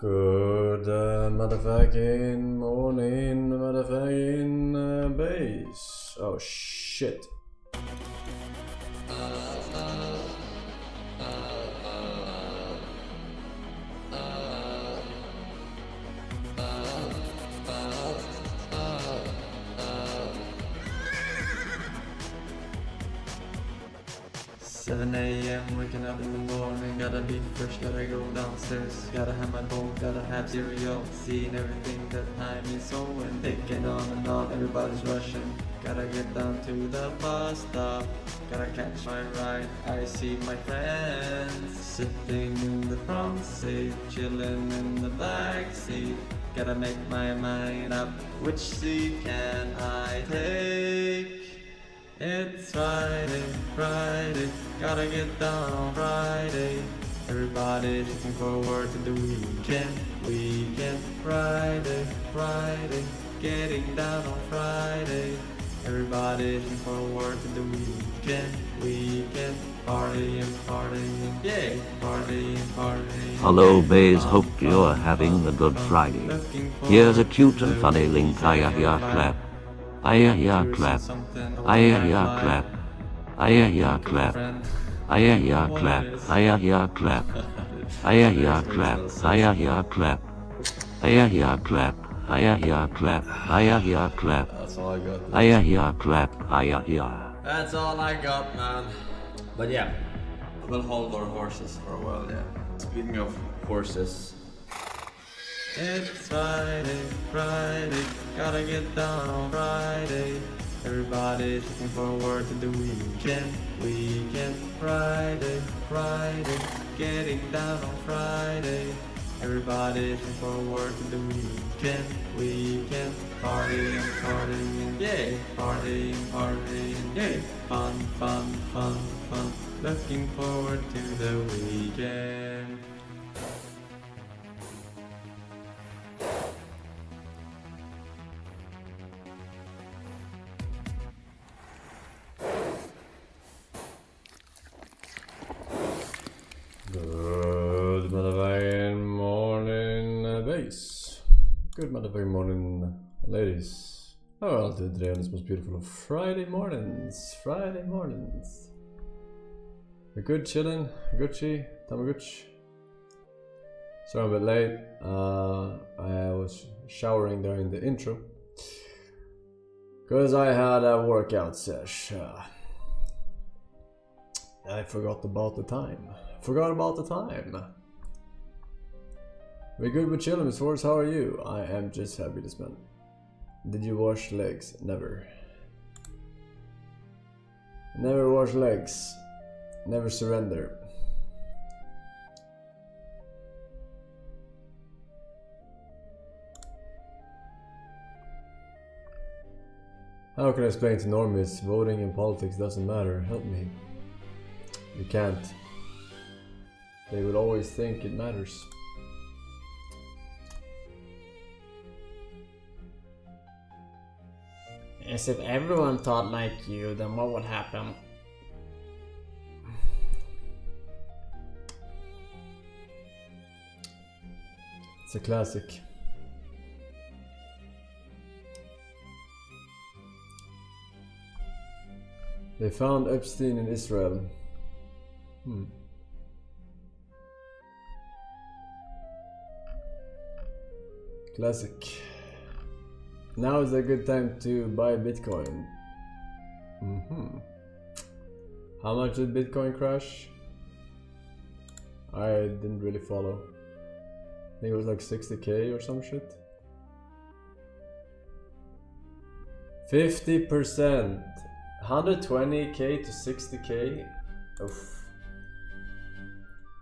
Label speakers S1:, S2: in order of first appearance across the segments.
S1: Good motherfucking morning, motherfucking base. Oh shit.
S2: Seven AM, waking up in the morning, gotta be fresh, gotta go downstairs, gotta have my bowl, gotta have cereal, seeing everything that time is so and taking on, everybody's rushing, gotta get down to the bus stop, gotta catch my ride, I see my friends, sitting in the front seat, chilling in the back seat, gotta make my mind up, which seat can I take? It's Friday, Friday, gotta get down on Friday. Everybody's looking forward to the weekend, Friday, Friday, getting down on Friday. Everybody's looking forward to the weekend, partying, yeah, partying.
S3: Hello Bays, hope you're having a good Friday. Here's a cute and funny link, clap. Clap. Clap. Clap. Clap. Clap. Clap. Clap. Clap. Clap.
S1: That's all I got.
S3: Clap.
S1: That's all I got, man. But yeah, we'll hold our horses for a while, yeah. Speaking of horses.
S2: It's Friday, Friday, gotta get down on Friday. Everybody's looking forward to the weekend, Friday, Friday, getting down on Friday. Everybody's looking forward to the weekend, partying, yeah, partying, yeah, fun, looking forward to the weekend.
S1: Good motherfucking morning, base. Good motherfucking morning, ladies. How are you today on this most beautiful of Friday mornings? We're good chilling, Gucci, Tamaguchi. Sorry I'm a bit late. I was showering during the intro. Because I had a workout sesh. I forgot about the time. We're good with chilling, Miss Force. How are you? I am just happy this man. Did you wash legs? Never. Never wash legs. Never surrender. How can I explain to normies voting in politics doesn't matter? Help me. You can't. They will always think it matters.
S4: As if everyone thought like you, then what would happen?
S1: It's a classic. They found Epstein in Israel. Classic. Now is a good time to buy Bitcoin. How much did Bitcoin crash? I didn't really follow. I think it was like 60k or some shit. 50%. 120k to 60k. Oof.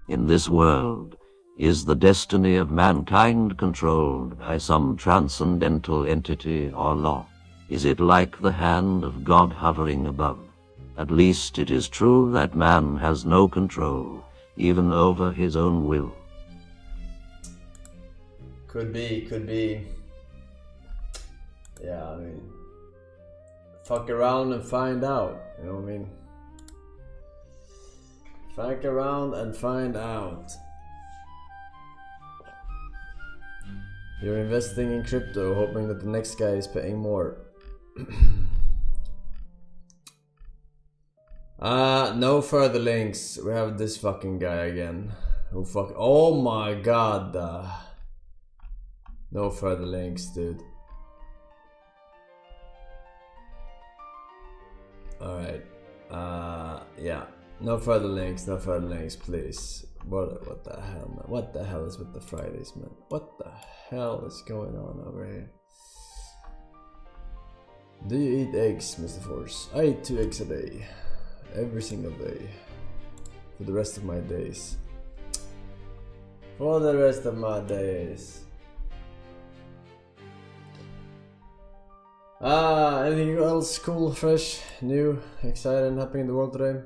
S3: In this world, is the destiny of mankind controlled by some transcendental entity or law? Is it like the hand of God hovering above? At least it is true that man has no control, even over his own will.
S1: Could be. Yeah, I mean, fuck around and find out, you know what I mean? Fuck around and find out. You're investing in crypto, hoping that the next guy is paying more. No further links. We have this fucking guy again. Who fuck? Oh my god. No further links, dude. Alright. Yeah. No further links, please. What the hell, man? What the hell is with the Fridays, man? What the hell is going on over here? Do you eat eggs, Mr. Force? I eat 2 eggs a day. Every single day. For the rest of my days. For the rest of my days. Anything else cool, fresh, new, exciting happening in the world today?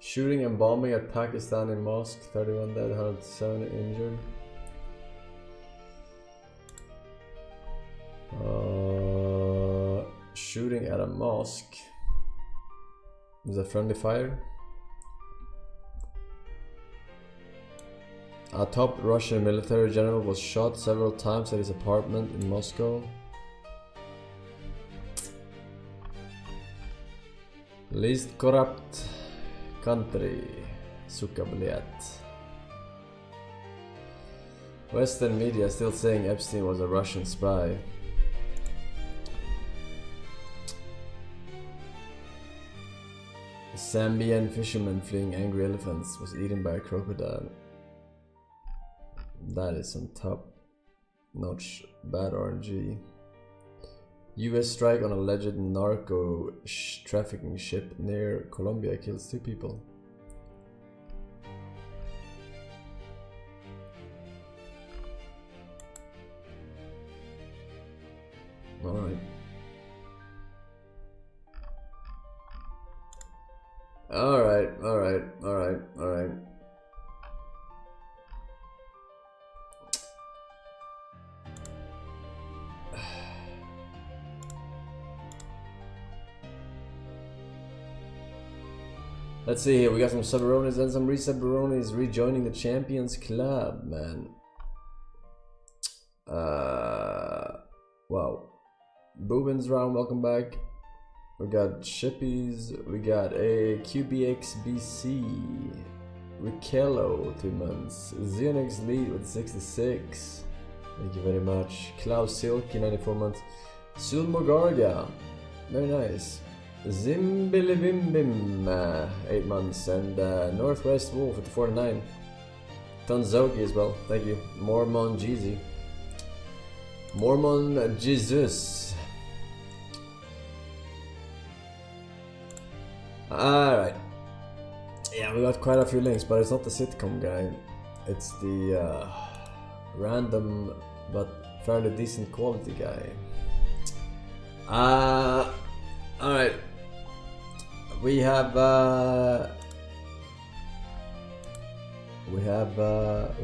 S1: Shooting and bombing at Pakistani mosque, 31 dead, 170 injured. Shooting at a mosque. Was that friendly fire? A top Russian military general was shot several times at his apartment in Moscow. Least corrupt country. Suka bliat. Western media still saying Epstein was a Russian spy. A Zambian fisherman fleeing angry elephants was eaten by a crocodile. That is some top-notch bad RNG. US strike on alleged narco trafficking ship near Colombia kills 2 people. Alright. Alright. Let's see here, we got some Subbaronis and some Resubbaronis rejoining the Champions Club, man. Wow. Boobins round, welcome back. We got Shippies, we got a QBXBC, Rikello, 2 months, Xenix lead with 66, thank you very much. Klaus Silky, 94 months, Sulmogarga, very nice. Zimbilibimbim, 8 months, and Northwest Wolf at 49. Tonzoki as well, thank you. Mormon Jeezy. Mormon Jesus. Alright. Yeah, we got quite a few links, but it's not the sitcom guy. It's the random but fairly decent quality guy. Alright. We have a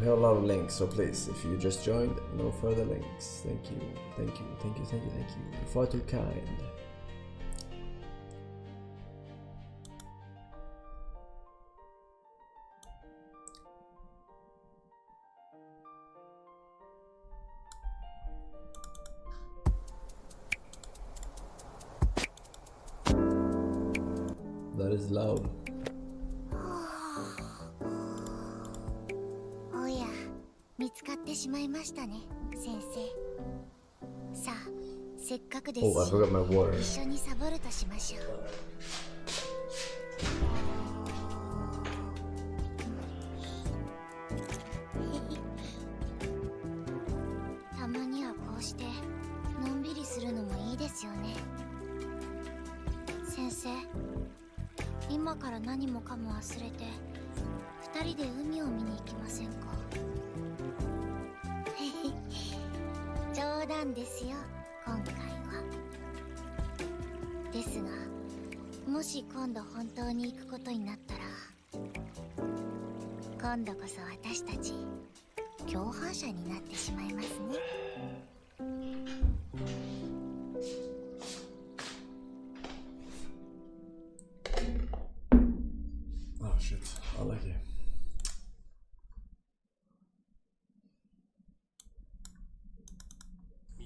S1: lot of links, so please, if you just joined, no further links. Thank you. You're far too kind. That is loud.
S5: おや、見つかってしまいましたね、先生。さあ、せっかくですし、
S1: Oh, I forgot my water.
S5: 一緒にサボるとしましょう。たまにはこうしてのんびりするのもいいですよね。先生、今から何もかも忘れて2人で海を見に行きませんか？冗談ですよ、今回は。ですが、もし今度本当に行くことになったら、今度こそ私たち共犯者になってしまいますね。
S1: Oh shit, I like it.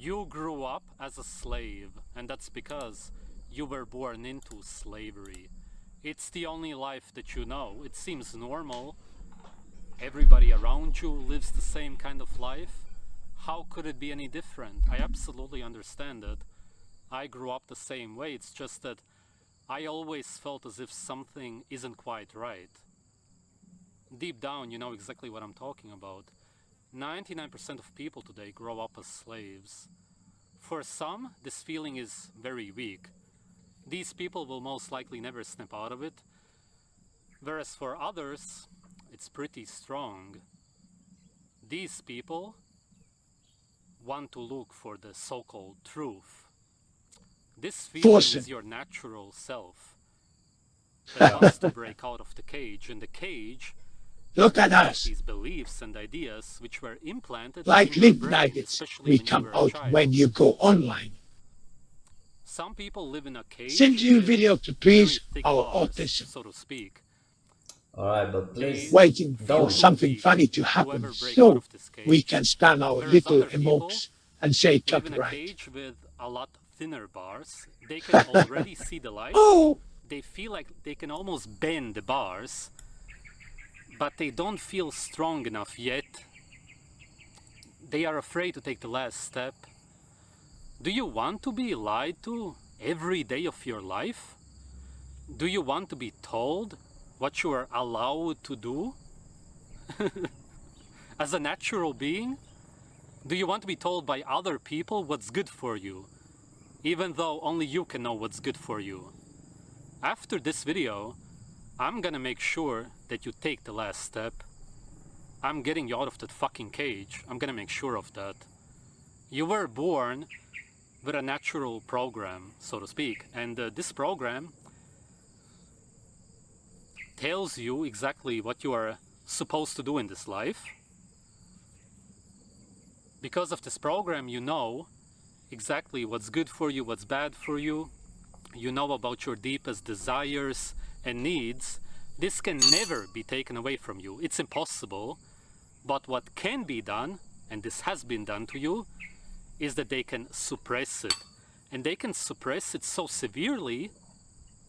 S6: You grew up as a slave, and that's because you were born into slavery. It's the only life that you know. It seems normal. Everybody around you lives the same kind of life. How could it be any different? I absolutely understand it. I grew up the same way. It's just that I always felt as if something isn't quite right. Deep down, you know exactly what I'm talking about. 99% of people today grow up as slaves. For some, this feeling is very weak. These people will most likely never snap out of it. Whereas for others, it's pretty strong. These people want to look for the so-called truth. This feeling
S7: Forsen.
S6: is your natural self that wants to break out of the cage, and the cage
S7: Look at
S6: has
S7: us.
S6: these beliefs and ideas which were implanted
S7: Like
S6: in your
S7: lymph
S6: brain,
S7: nuggets,
S6: especially
S7: we
S6: when you
S7: come
S6: were a
S7: out
S6: child.
S7: when you go online.
S6: Some people live in a cage
S7: Send you
S6: with
S7: video to
S6: very
S7: please
S6: thick
S7: our
S6: bars,
S7: autism.
S6: so to speak.
S1: Alright, but please
S7: Waiting for
S1: don't.
S7: something funny to happen
S6: Whoever break out
S7: so
S6: of this cage.
S7: we can spam our
S6: Whereas
S7: little
S6: other people
S7: emojis and say
S6: live in a
S7: copyright.
S6: cage with a lot thinner bars. They can already see the light.
S7: Oh,
S6: They feel like they can almost bend the bars, but they don't feel strong enough yet. They are afraid to take the last step. Do you want to be lied to every day of your life? Do you want to be told what you are allowed to do? As a natural being? Do you want to be told by other people what's good for you, even though only you can know what's good for you? After this video, I'm gonna make sure that you take the last step. I'm getting you out of that fucking cage. I'm gonna make sure of that. You were born with a natural program, so to speak, and this program tells you exactly what you are supposed to do in this life. Because of this program, you know exactly what's good for you, what's bad for you. You know about your deepest desires and needs. This can never be taken away from you. It's impossible. But what can be done, and this has been done to you, is that they can suppress it. And they can suppress it so severely,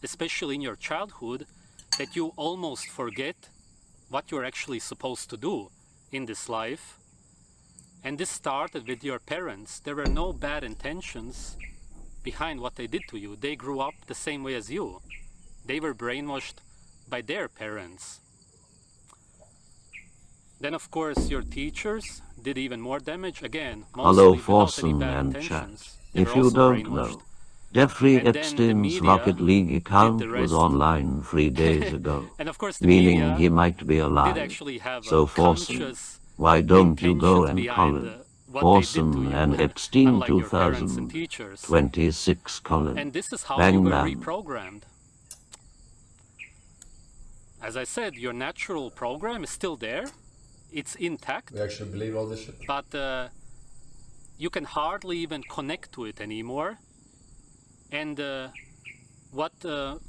S6: especially in your childhood, that you almost forget what you're actually supposed to do in this life. And this started with your parents. There were no bad intentions behind what they did to you. They grew up the same way as you. They were brainwashed by their parents. Then of course your teachers did even more damage. Again,
S3: Hello,
S6: mostly without any
S3: Forsen
S6: bad
S3: and chat.
S6: intentions. They
S3: If
S6: were
S3: you
S6: also
S3: don't
S6: brainwashed.
S3: know, Jeffrey
S6: And then the
S3: Epstein's
S6: media
S3: Rocket League
S6: did
S3: account
S6: the
S3: was
S6: rest.
S3: online 3 days ago,
S6: And of course the
S3: meaning
S6: media
S3: he might be
S6: did
S3: alive.
S6: actually have
S3: So
S6: a
S3: Forsen,
S6: conscious
S3: why don't you go
S6: intentions
S3: and
S6: behind
S3: color
S6: what they did to
S3: Forsen
S6: you,
S3: and Epstein
S6: unlike your parents and
S3: 2000,
S6: teachers.
S3: 26 colon,
S6: And this is how you
S3: bang
S6: were
S3: bang.
S6: reprogrammed. As I said, your natural program is still there. It's intact,
S1: We actually believe all this shit.
S6: but you can hardly even connect to it anymore. And what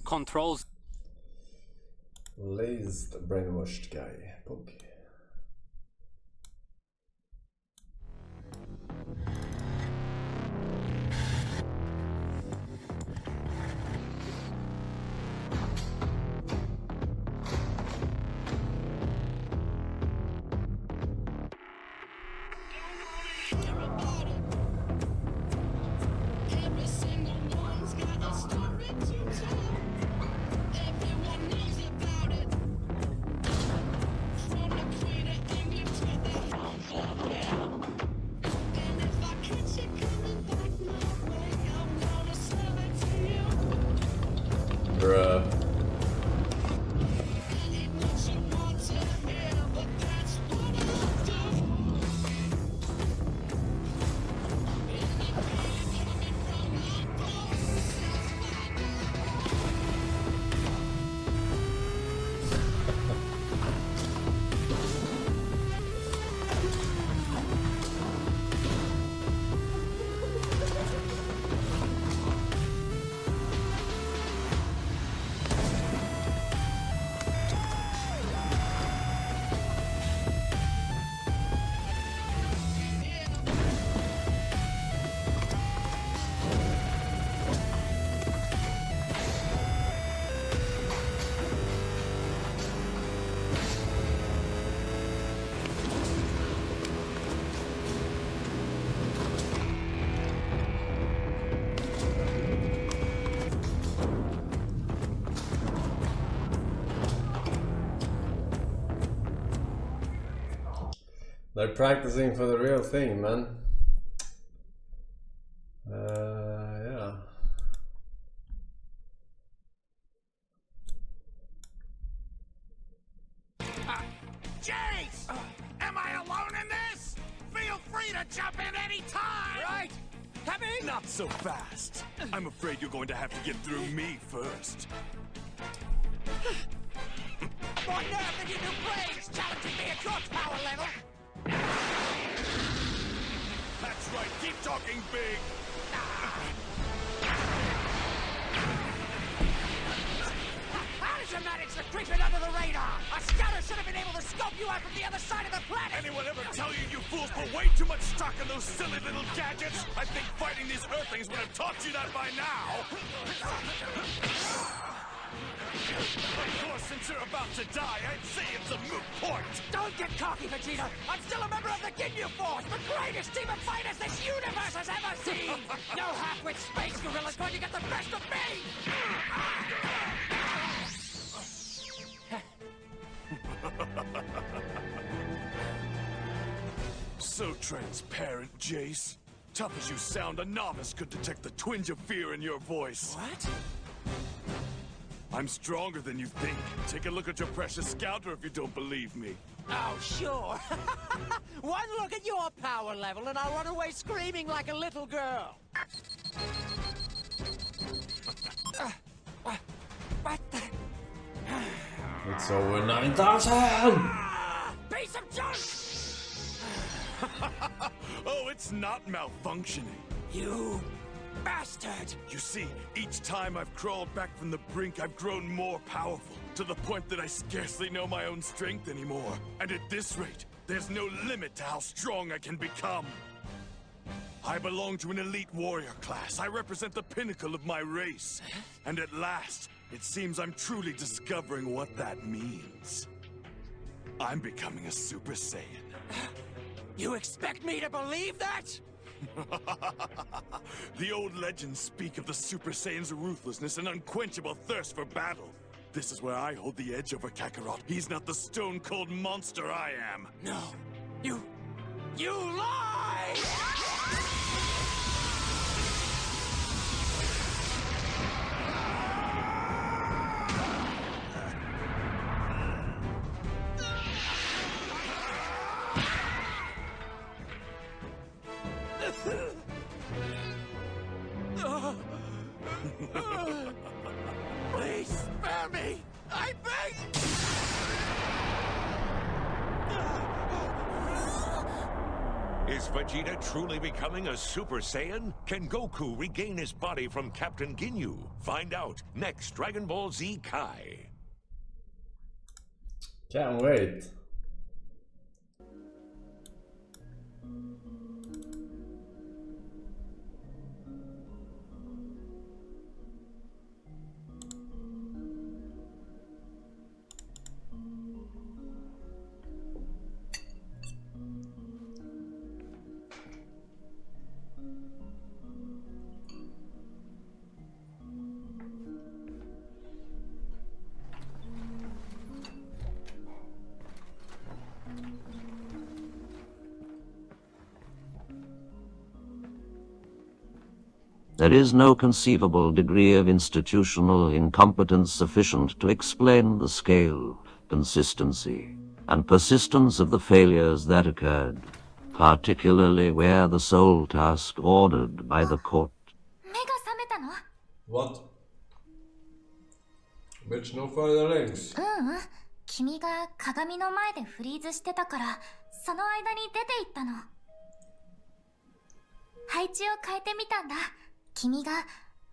S6: controls
S1: Lazy brainwashed guy. Poke.
S8: Every single one's got a story to tell. Everyone knows about it. From the
S1: They're practicing for the real thing, man. Yeah.
S8: Jace! Am I alone in this? Feel free to jump in any time! Right? Happy?
S9: Not so fast. I'm afraid you're going to have to get through me first.
S8: What nerve that you new brains challenging me at your power level?
S9: That's right, keep talking big.
S8: How did you manage to creep it under the radar? A scouter should have been able to scope you out from the other side of the planet!
S9: Anyone ever tell you fool put way too much stock in those silly little gadgets? I think fighting these Earthlings would have taught you that by now. Of course, since you're about to die, I'd say it's a moot point.
S8: Don't get cocky, Vegeta! I'm still a member of the Ginyu Force, the greatest team of fighters this universe has ever seen! No half-wit space gorilla's going to get the best of me!
S9: So transparent, Jace. Tough as you sound, a novice could detect the twinge of fear in your voice.
S8: What?
S9: I'm stronger than you think. Take a look at your precious scouter if you don't believe me.
S8: Oh, sure. One look at your power level and I'll run away screaming like a little girl. What the?
S1: It's over 9,000!
S8: Piece of junk!
S9: Oh, it's not malfunctioning.
S8: You bastard!
S9: You see, each time I've crawled back from the brink, I've grown more powerful, to the point that I scarcely know my own strength anymore. And at this rate, there's no limit to how strong I can become. I belong to an elite warrior class. I represent the pinnacle of my race. And at last, it seems I'm truly discovering what that means. I'm becoming a Super Saiyan.
S8: You expect me to believe that?
S9: The old legends speak of the Super Saiyan's ruthlessness and unquenchable thirst for battle. This is where I hold the edge over Kakarot. He's not the stone-cold monster I am.
S8: No. You lie! Please spare me! I beg!
S10: Is Vegeta truly becoming a Super Saiyan? Can Goku regain his body from Captain Ginyu? Find out next Dragon Ball Z Kai.
S1: Can't wait.
S3: There is no conceivable degree of institutional incompetence sufficient to explain the scale, consistency, and persistence of the failures that occurred, particularly where the sole task ordered by the court.
S1: What? Bitch, no further links.
S5: 君が鏡の前でフリーズしてたから、その間に出て行ったの。配置を変えてみたんだ。君が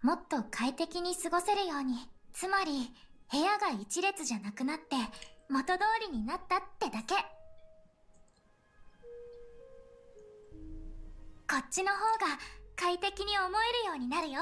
S5: もっと快適に過ごせるように。つまり、部屋が一列じゃなくなって元通りになったってだけ。こっちの方が快適に思えるようになるよ。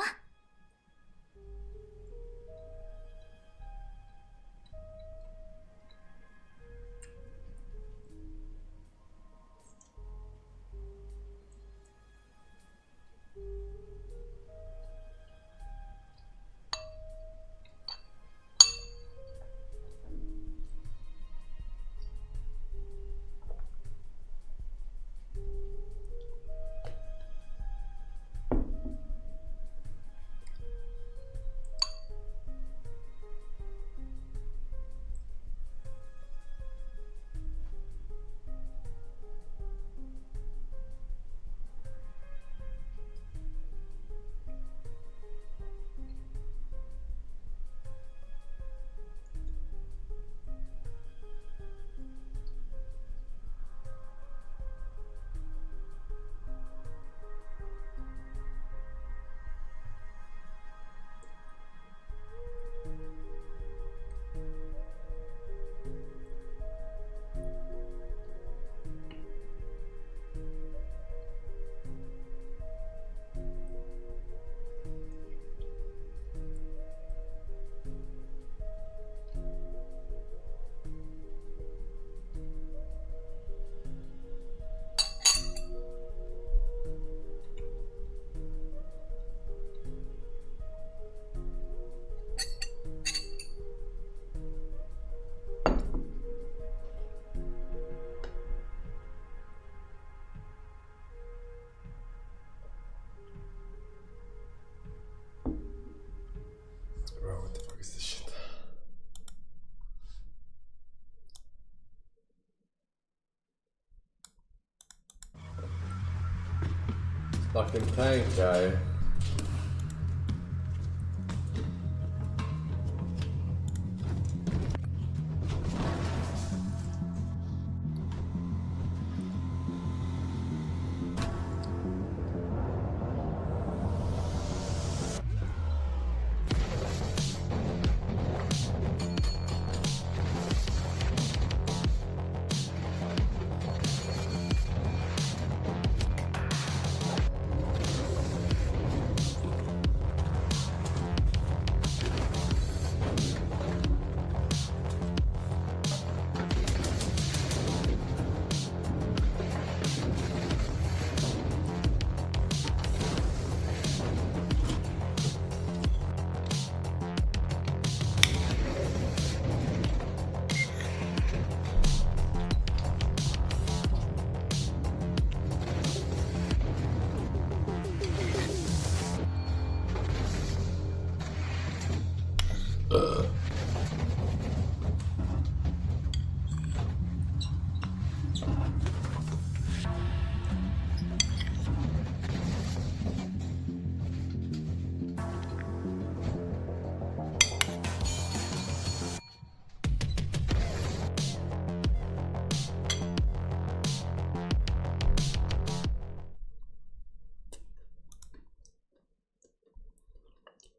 S1: fucking tank guy.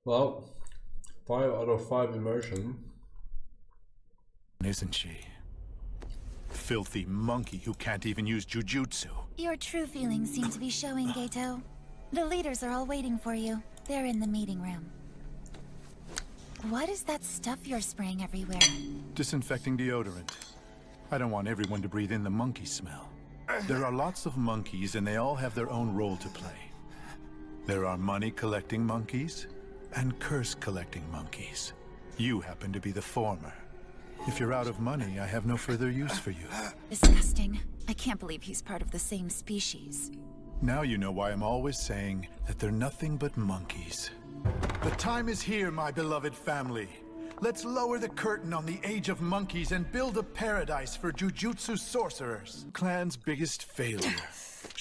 S1: Well, 5 out of 5 immersion.
S11: Isn't she? Filthy monkey who can't even use jujutsu.
S12: Your true feelings seem to be showing, Gato. The leaders are all waiting for you. They're in the meeting room. What is that stuff you're spraying everywhere?
S11: Disinfecting deodorant. I don't want everyone to breathe in the monkey smell. There are lots of monkeys and they all have their own role to play. There are money-collecting monkeys and curse-collecting monkeys. You happen to be the former. If you're out of money, I have no further use for you.
S12: Disgusting. I can't believe he's part of the same species.
S11: Now you know why I'm always saying that they're nothing but monkeys. The time is here, my beloved family. Let's lower the curtain on the age of monkeys and build a paradise for jujutsu sorcerers. Clan's biggest failure.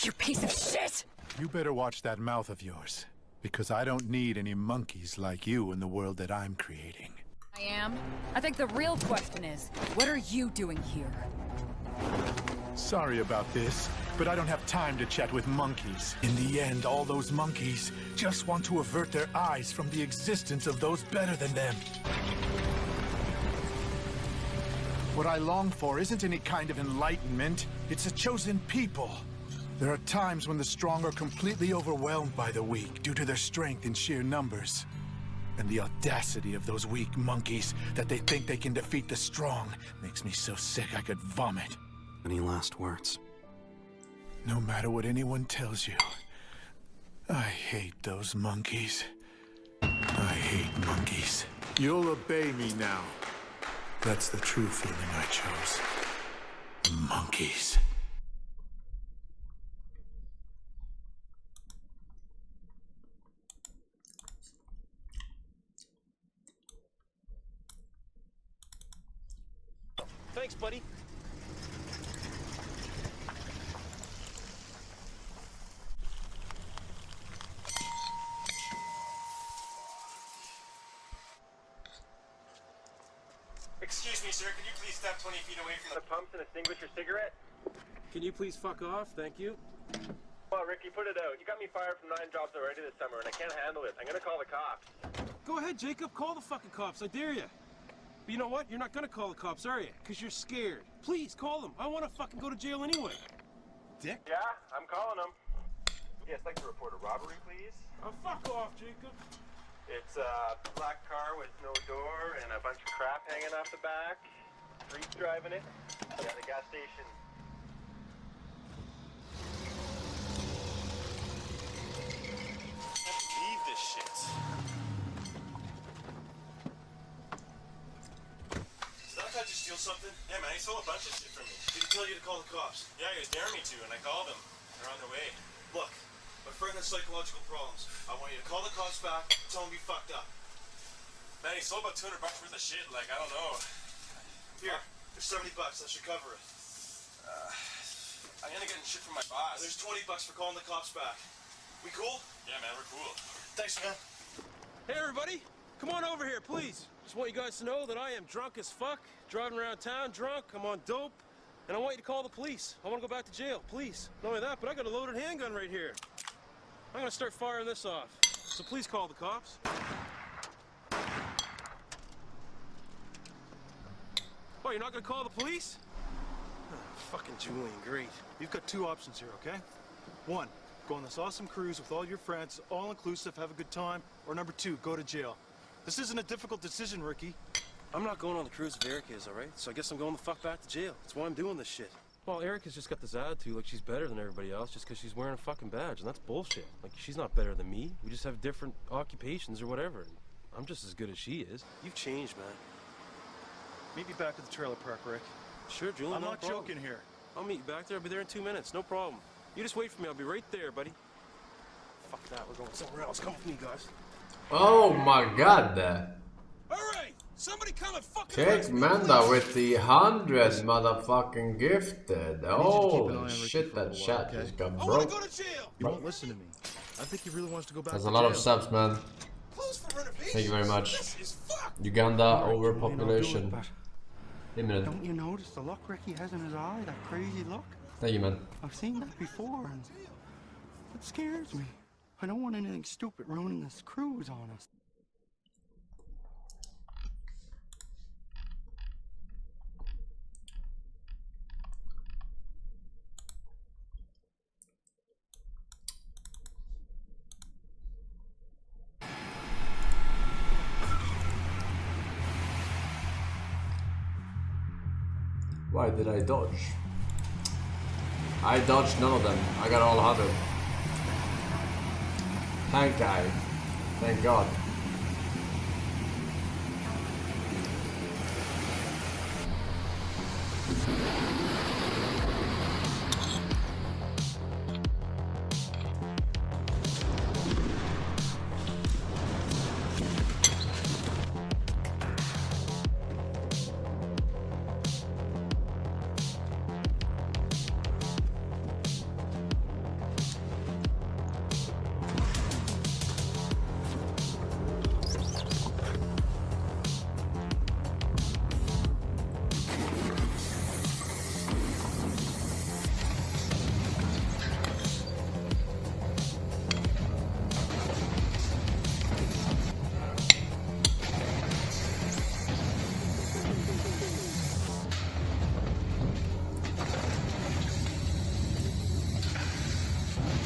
S8: You piece of shit!
S11: You better watch that mouth of yours, because I don't need any monkeys like you in the world that I'm creating.
S13: I am. I think the real question is, what are you doing here?
S11: Sorry about this, but I don't have time to chat with monkeys. In the end, all those monkeys just want to avert their eyes from the existence of those better than them. What I long for isn't any kind of enlightenment. It's a chosen people. There are times when the strong are completely overwhelmed by the weak due to their strength in sheer numbers. And the audacity of those weak monkeys that they think they can defeat the strong makes me so sick I could vomit.
S14: Any last words?
S11: No matter what anyone tells you, I hate those monkeys. I hate monkeys. You'll obey me now. That's the true feeling I chose. Monkeys.
S15: Thanks, buddy.
S16: Excuse me, sir. Could you please step 20 feet away from the pumps and extinguish your cigarette?
S15: Can you please fuck off? Thank you.
S16: Well, Ricky, put it out. You got me fired from 9 jobs already this summer, and I can't handle it. I'm gonna call the cops.
S15: Go ahead, Jacob. Call the fucking cops. I dare you. But you know what? You're not gonna call the cops, are you? Because you're scared. Please, call them. I want to fucking go to jail anyway.
S16: Dick? Yeah, I'm calling them. Yes, I'd like to report a robbery, please.
S15: Oh, fuck off, Jacob.
S16: It's a black car with no door and a bunch of crap hanging off the back. Freaks driving it. Yeah, the gas station.
S15: I can't believe this shit.
S16: Tried to steal something? Yeah, man, he stole a bunch of shit from me. Did he tell you to call the cops? Yeah, he was daring me to, and I called them. They're on their way. Look, my friend has psychological problems. I want you to call the cops back, tell him he fucked up. Man, he stole about $200 worth of shit, like, I don't know. Here, there's $70, that should cover it. I'm gonna get shit from my boss. There's $20 for calling the cops back. We cool? Yeah, man, we're cool. Thanks, man.
S15: Hey, everybody. Come on over here, please. Just want you guys to know that I am drunk as fuck, driving around town drunk, I'm on dope, and I want you to call the police. I want to go back to jail, please. Not only that, but I got a loaded handgun right here. I'm gonna start firing this off. So please call the cops. Oh, you're not gonna call the police? Oh, fucking Julian, great.
S17: You've got two options here, okay? One, go on this awesome cruise with all your friends, all-inclusive, have a good time. Or number two, go to jail. This isn't a difficult decision, Ricky.
S15: I'm not going on the cruise if Erica is, all right? So I guess I'm going the fuck back to jail. That's why I'm doing this shit. Well, Erica's just got this attitude like she's better than everybody else just because she's wearing a fucking badge, and that's bullshit. Like, she's not better than me. We just have different occupations or whatever. I'm just as good as she is. You've changed, man.
S17: Meet me back at the trailer park, Rick.
S15: Sure, Julian,
S17: I'm
S15: no
S17: not
S15: problem.
S17: joking here.
S15: I'll meet you back there. I'll be there in 2 minutes. No problem. You just wait for me. I'll be right there, buddy. Fuck that. We're going somewhere else. Come with me, guys.
S1: Oh my god.
S15: All right. Somebody come and fucking
S1: Check Manda with the 100 motherfucking gifted. Oh shit, that chat just got broke.
S17: You won't listen to me. I think he really wants to go back
S1: That's
S17: to
S1: a lot of
S17: jail.
S1: subs, man. Thank you very much. Uganda overpopulation. Imminent.
S18: Don't you notice the look Ricky has in his eye? That crazy look?
S1: Thank you, man.
S18: I've seen that before, and it scares me. I don't want anything stupid ruining this cruise on us.
S1: Why did I dodge? I dodged none of them. I got all 100. Thank I. Thank God.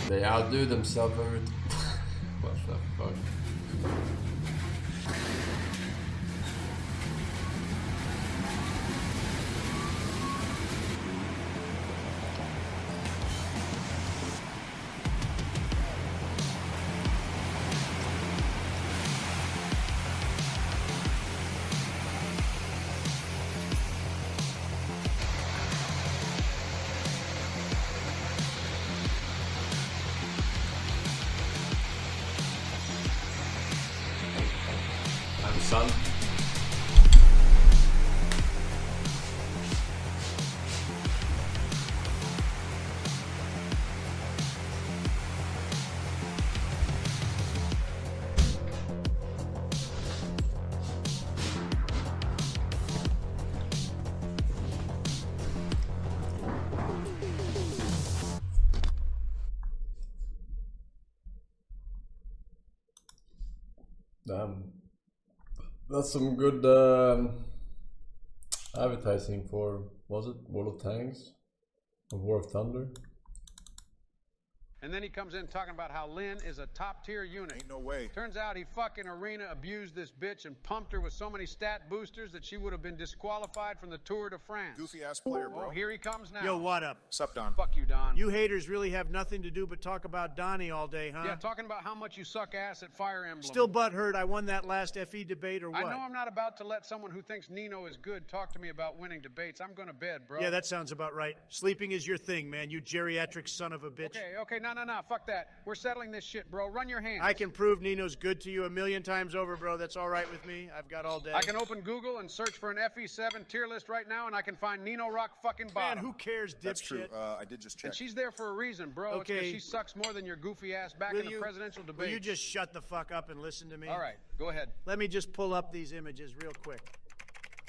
S1: They outdo themselves every what the fuck? Son. That's some good advertising for, was it World of Tanks? Or War of Thunder?
S19: And then he comes in talking about how Lynn is a top-tier unit.
S20: Ain't no way.
S19: Turns out he fucking Arena abused this bitch and pumped her with so many stat boosters that she would have been disqualified from the Tour de France.
S20: Goofy-ass player, bro.
S19: Oh, here he comes now.
S21: Yo, what up?
S20: Sup, Don?
S19: Fuck you, Don.
S21: You haters really have nothing to do but talk about Donnie all day, huh?
S19: Yeah, talking about how much you suck ass at Fire Emblem.
S21: Still butthurt I won that last FE debate or what?
S19: I know I'm not about to let someone who thinks Nino is good talk to me about winning debates. I'm going to bed, bro.
S21: Yeah, that sounds about right. Sleeping is your thing, man, you geriatric son of a bitch.
S19: Okay, now No, fuck that. We're settling this shit, bro. Run your hands.
S21: I can prove Nino's good to you 1,000,000 times over, bro. That's all right with me. I've got all day.
S19: I can open Google and search for an FE7 tier list right now, and I can find Nino Rock fucking bottom.
S21: Man, who cares, dipshit?
S20: That's true. I did just check.
S19: And she's there for a reason, bro.
S21: Okay.
S19: It's 'cause she sucks more than your goofy ass back in the presidential debate.
S21: Will you just shut the fuck up and listen to me?
S19: All right, go ahead.
S21: Let me just pull up these images real quick.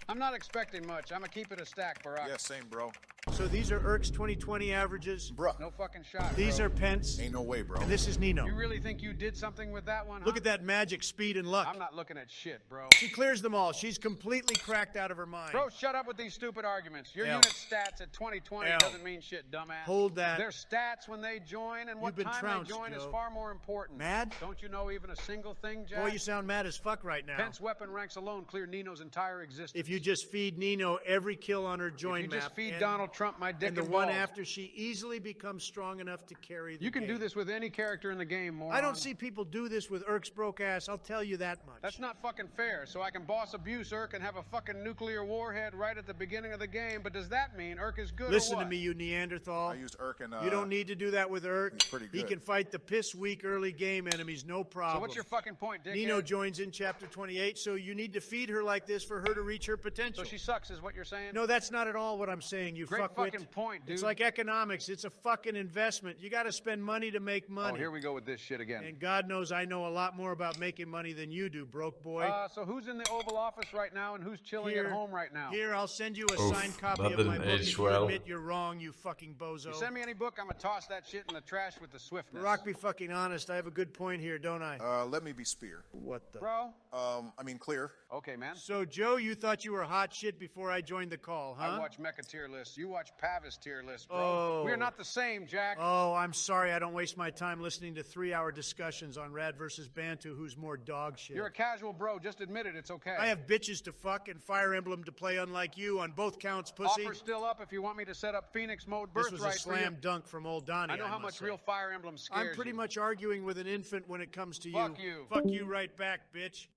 S19: I'm not expecting much. I'm gonna keep it a stack, Barack.
S20: Yeah, same, bro.
S21: So these are Irk's 2020 averages.
S20: Bruh.
S19: No fucking shot,
S21: These
S19: bro.
S21: are Pence.
S20: Ain't no way, bro.
S21: And this is Nino.
S19: You really think you did something with that one,
S21: Look at that magic, speed, and luck.
S19: I'm not looking at shit, bro.
S21: She clears them all. She's completely cracked out of her mind.
S19: Bro, shut up with these stupid arguments. Your
S21: L.
S19: unit stats at 2020
S21: L.
S19: doesn't mean shit, dumbass.
S21: Hold that.
S19: Their stats when they join and what
S21: You've been
S19: time
S21: trounced,
S19: they join is
S21: Joe.
S19: far more important.
S21: Mad?
S19: Don't you know even a single thing, Jack?
S21: Boy, you sound mad as fuck right now.
S19: Pence weapon ranks alone clear Nino's entire existence.
S21: If you just feed Nino every kill on her join
S19: If you
S21: map,
S19: just feed
S21: and,
S19: Donald Trump my dick
S21: and the
S19: and
S21: one
S19: balls.
S21: after she easily becomes strong enough to carry the
S19: You can
S21: game.
S19: do this with any character in the game, moron.
S21: I don't see people do this with Irk's broke ass. I'll tell you that much.
S19: That's not fucking fair. So I can boss abuse Irk and have a fucking nuclear warhead right at the beginning of the game, but does that mean Irk is good
S21: Listen
S19: or what?
S21: to me, you Neanderthal.
S20: I used Irk and
S21: you don't need to do that with Irk.
S20: He's pretty
S21: He
S20: good.
S21: can fight the piss weak early game enemies, no problem.
S19: So what's your fucking point, dickhead?
S21: Nino joins in chapter 28, so you need to feed her like this for her to reach her potential.
S19: So she sucks is what you're saying?
S21: No, that's not at all what I'm saying, you
S19: Great
S21: fuckwit.
S19: fucking point, dude.
S21: It's like economics. It's a fucking investment. You got to spend money to make money.
S19: Oh, here we go with this shit again.
S21: And God knows I know a lot more about making money than you do, broke boy.
S19: So who's in the Oval Office right now and who's chilling at home right now?
S21: Here, I'll send you a
S1: Oof,
S21: signed copy
S1: that
S21: of
S1: didn't
S21: my book
S1: age
S21: if you
S1: well.
S21: admit you're wrong, you fucking bozo.
S19: You send me any book, I'm gonna toss that shit in the trash with the swiftness.
S21: Rock, be fucking honest. I have a good point here, don't I?
S20: Let me be Spear.
S21: What the?
S19: Bro?
S20: I mean, clear.
S19: Okay, man.
S21: So, Joe, you thought you were hot shit before I joined the call, huh?
S19: I watch Mecha tier lists. You watch Pavis tier lists, bro.
S21: Oh.
S19: We're not the same, Jack.
S21: Oh, I'm sorry. I don't waste my time listening to 3-hour discussions on Rad versus Bantu, who's more dog shit.
S19: You're a casual bro. Just admit it. It's okay.
S21: I have bitches to fuck and Fire Emblem to play, unlike you, on both counts, pussy.
S19: Offer still up if you want me to set up Phoenix mode
S21: This
S19: birthright
S21: was a slam dunk from old Donnie.
S19: I know how much real Fire Emblem scares
S21: I'm pretty
S19: you.
S21: much arguing with an infant when it comes to
S19: Fuck you.
S21: Fuck you right back, bitch.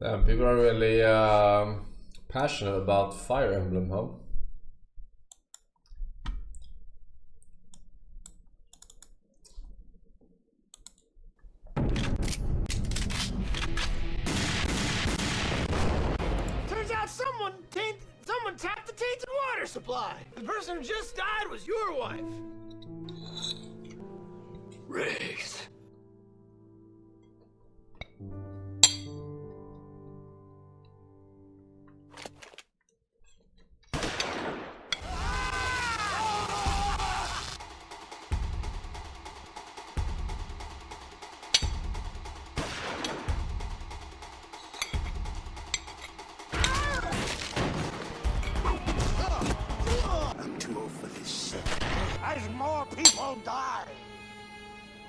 S1: Damn, people are really passionate about Fire Emblem, huh?
S8: Turns out someone tapped the tainted water supply. The person who just died was your wife. Riggs.
S18: I'm too old for this shit. As more people die,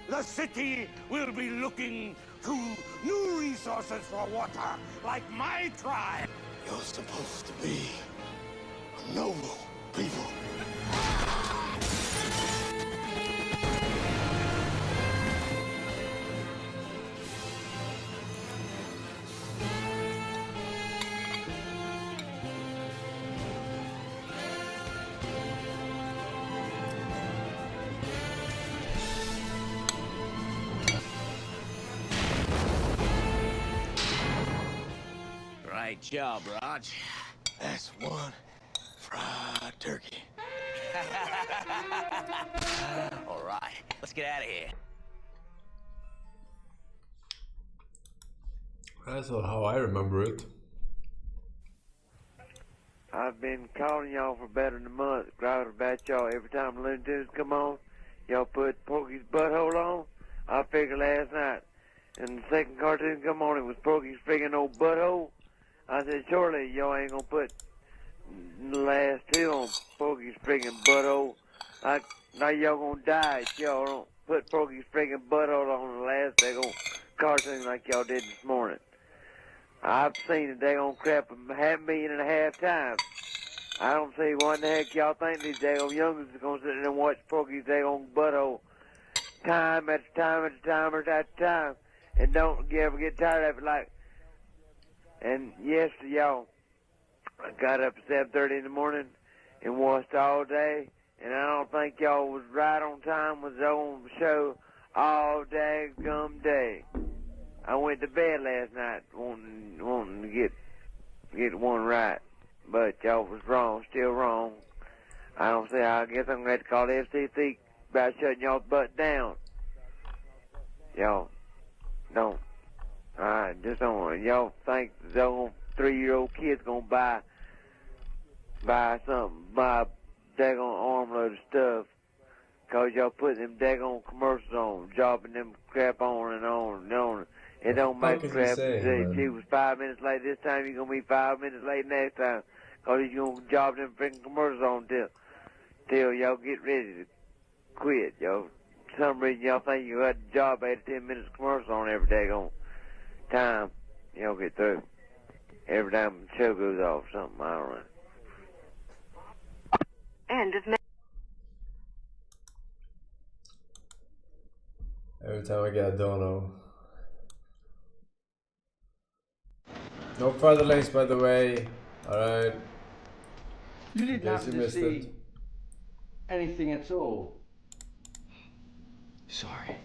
S18: the city will be looking to new resources for water, like my tribe. You're supposed to be a noble people.
S8: Right job, Raj. That's one fried turkey. All right, let's get out of here.
S1: That's not how I remember it.
S22: I've been calling y'all for better than a month, growling about y'all every time Looney Tunes come on. Y'all put Porky's butthole on. I figured last night, and the second cartoon come on, it was Porky's friggin' old butthole. I said, surely y'all ain't gonna put the last two on Porky's friggin' butthole. Now y'all gonna die if y'all don't put Porky's friggin' butthole on the last daggone cartoon like y'all did this morning. I've seen the daggone crap 500,000 and a half times. I don't see what in the heck y'all think these daggone youngsters are gonna sit there and watch Porky's daggone butthole time after time after time after time, and don't ever get tired of it. Like, and yesterday, y'all, I got up at 7:30 in the morning and watched all day and I don't think y'all was right on time with the old show all daggum day. I went to bed last night wanting to get one right, but y'all was wrong, still wrong. I don't say. I guess I'm gonna have to call the FCC about shutting y'all butt down. Y'all don't. I just don't. Y'all think the old 3-year-old kid's gonna buy something, buy a daggone armload of stuff, cause y'all putting them daggone commercials on, dropping them crap on and on and on. It don't make crap. If you was 5 minutes late this time, you're gonna be 5 minutes late next time, cause you're gonna drop them freaking commercials on till y'all get ready to quit. Y'all, for some reason y'all think you got a job 8 or 10 minutes commercial on every daggone time. Y'all get through. Every time the show goes off, something, I don't know.
S2: End of
S1: Every time I get a dono. No further links, by the way. Alright.
S4: You didn't happen to see anything at all? Sorry.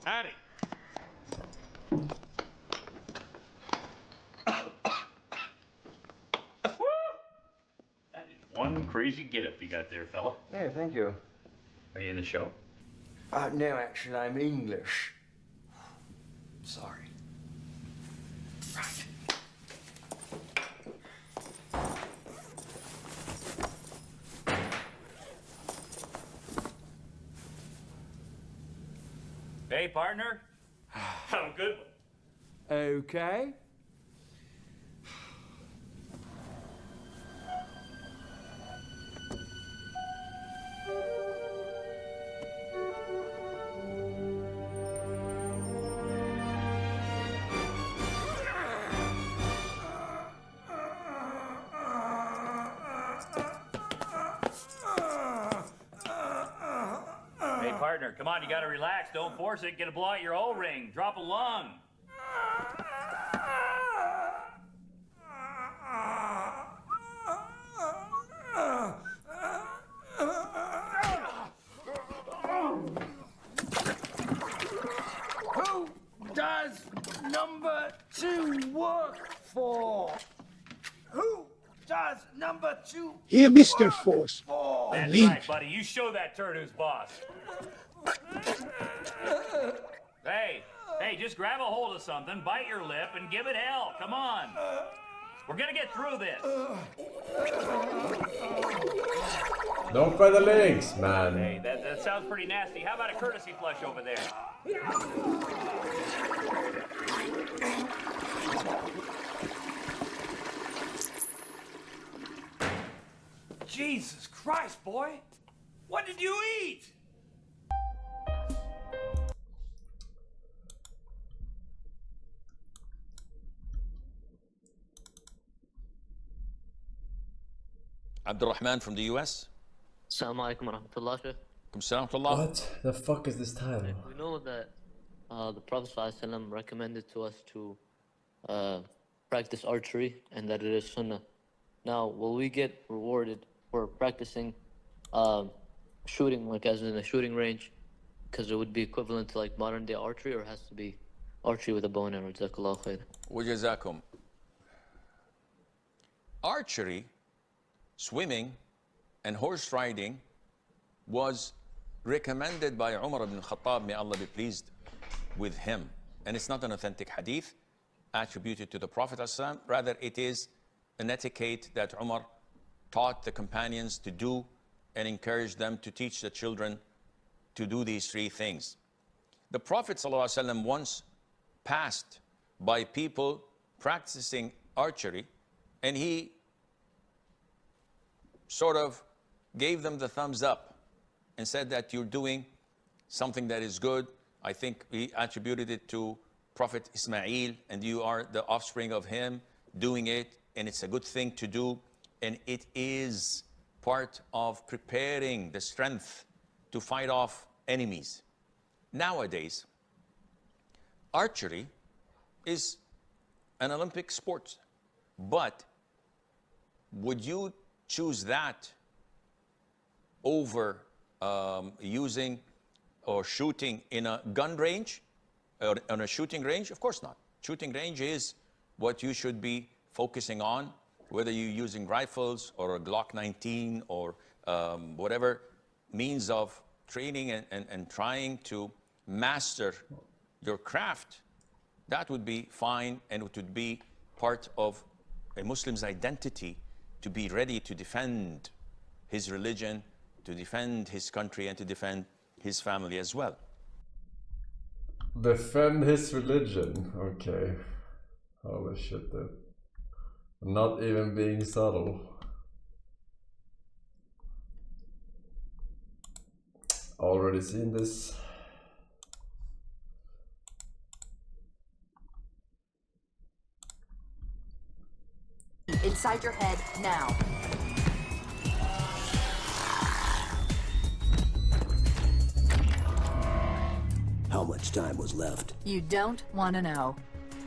S23: Howdy. That is one crazy get-up you got there, fella.
S4: Yeah, thank you.
S23: Are you in the show?
S4: No, actually, I'm English. Sorry. Right.
S23: Hey, partner. Have a good one.
S4: Okay.
S23: Hey, partner, come on, you gotta relax. Don't force it. Get a blow out your O-ring. Drop a lung.
S18: Who does number 2 work for? Who does number 2
S7: Here, Mr. Force.
S23: That's
S7: Leave.
S23: right, buddy. You show that turd who's boss. Hey, just grab a hold of something, bite your lip, and give it hell. Come on. We're gonna get through this.
S1: Don't find the links, man.
S23: Hey, that sounds pretty nasty. How about a courtesy flush over there?
S18: Jesus Christ, boy! What did you eat?
S24: Abdurrahman from the US.
S25: Assalamu alaikum wa rahmatullah, Shaykh.
S1: What the fuck is this title?
S25: We know that the Prophet ﷺ recommended to us to practice archery and that it is sunnah. Now, will we get rewarded for practicing shooting, like as in a shooting range? Because it would be equivalent to like modern day archery, or it has to be archery with a bow and arrow? Jazakallah khair.
S24: Wajazakum. Archery, swimming, and horse riding was recommended by Umar ibn Khattab, may Allah be pleased with him. And it's not an authentic hadith attributed to the Prophet ﷺ. Rather, it is an etiquette that Umar taught the companions to do and encouraged them to teach the children to do these 3 things. The Prophet ﷺ once passed by people practicing archery, and he sort of gave them the thumbs up and said that you're doing something that is good. I think he attributed it to Prophet Ismail, and you are the offspring of him doing it, and it's a good thing to do, and it is part of preparing the strength to fight off enemies. Nowadays, archery is an Olympic sport, but would you choose that over using or shooting in a gun range, or on a shooting range? Of course not. Shooting range is what you should be focusing on, whether you're using rifles or a Glock 19 or whatever means of training and trying to master your craft. That would be fine, and it would be part of a Muslim's identity to be ready to defend his religion, to defend his country, and to defend his family as well.
S1: Defend his religion. Okay. Holy shit, dude. Not even being subtle. Already seen this.
S2: Inside your head now.
S3: How much time was left?
S2: You don't want to know.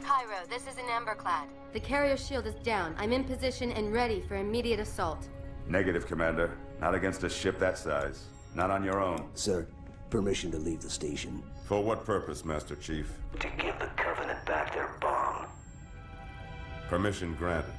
S6: Cairo, this is an Emberclad. The carrier shield is down. I'm in position and ready for immediate assault.
S9: Negative, Commander. Not against a ship that size. Not on your own.
S3: Sir, permission to leave the station.
S9: For what purpose, Master Chief?
S3: To give the Covenant back their bomb.
S9: Permission granted.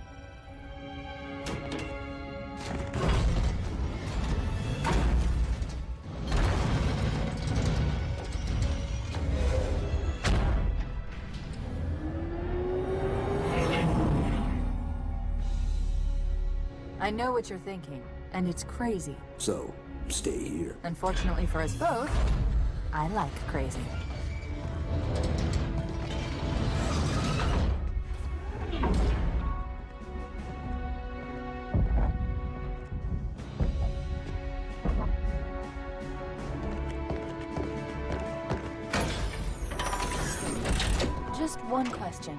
S2: I know what you're thinking, and it's crazy.
S3: So, stay here.
S2: Unfortunately for us both, I like crazy. Just one question.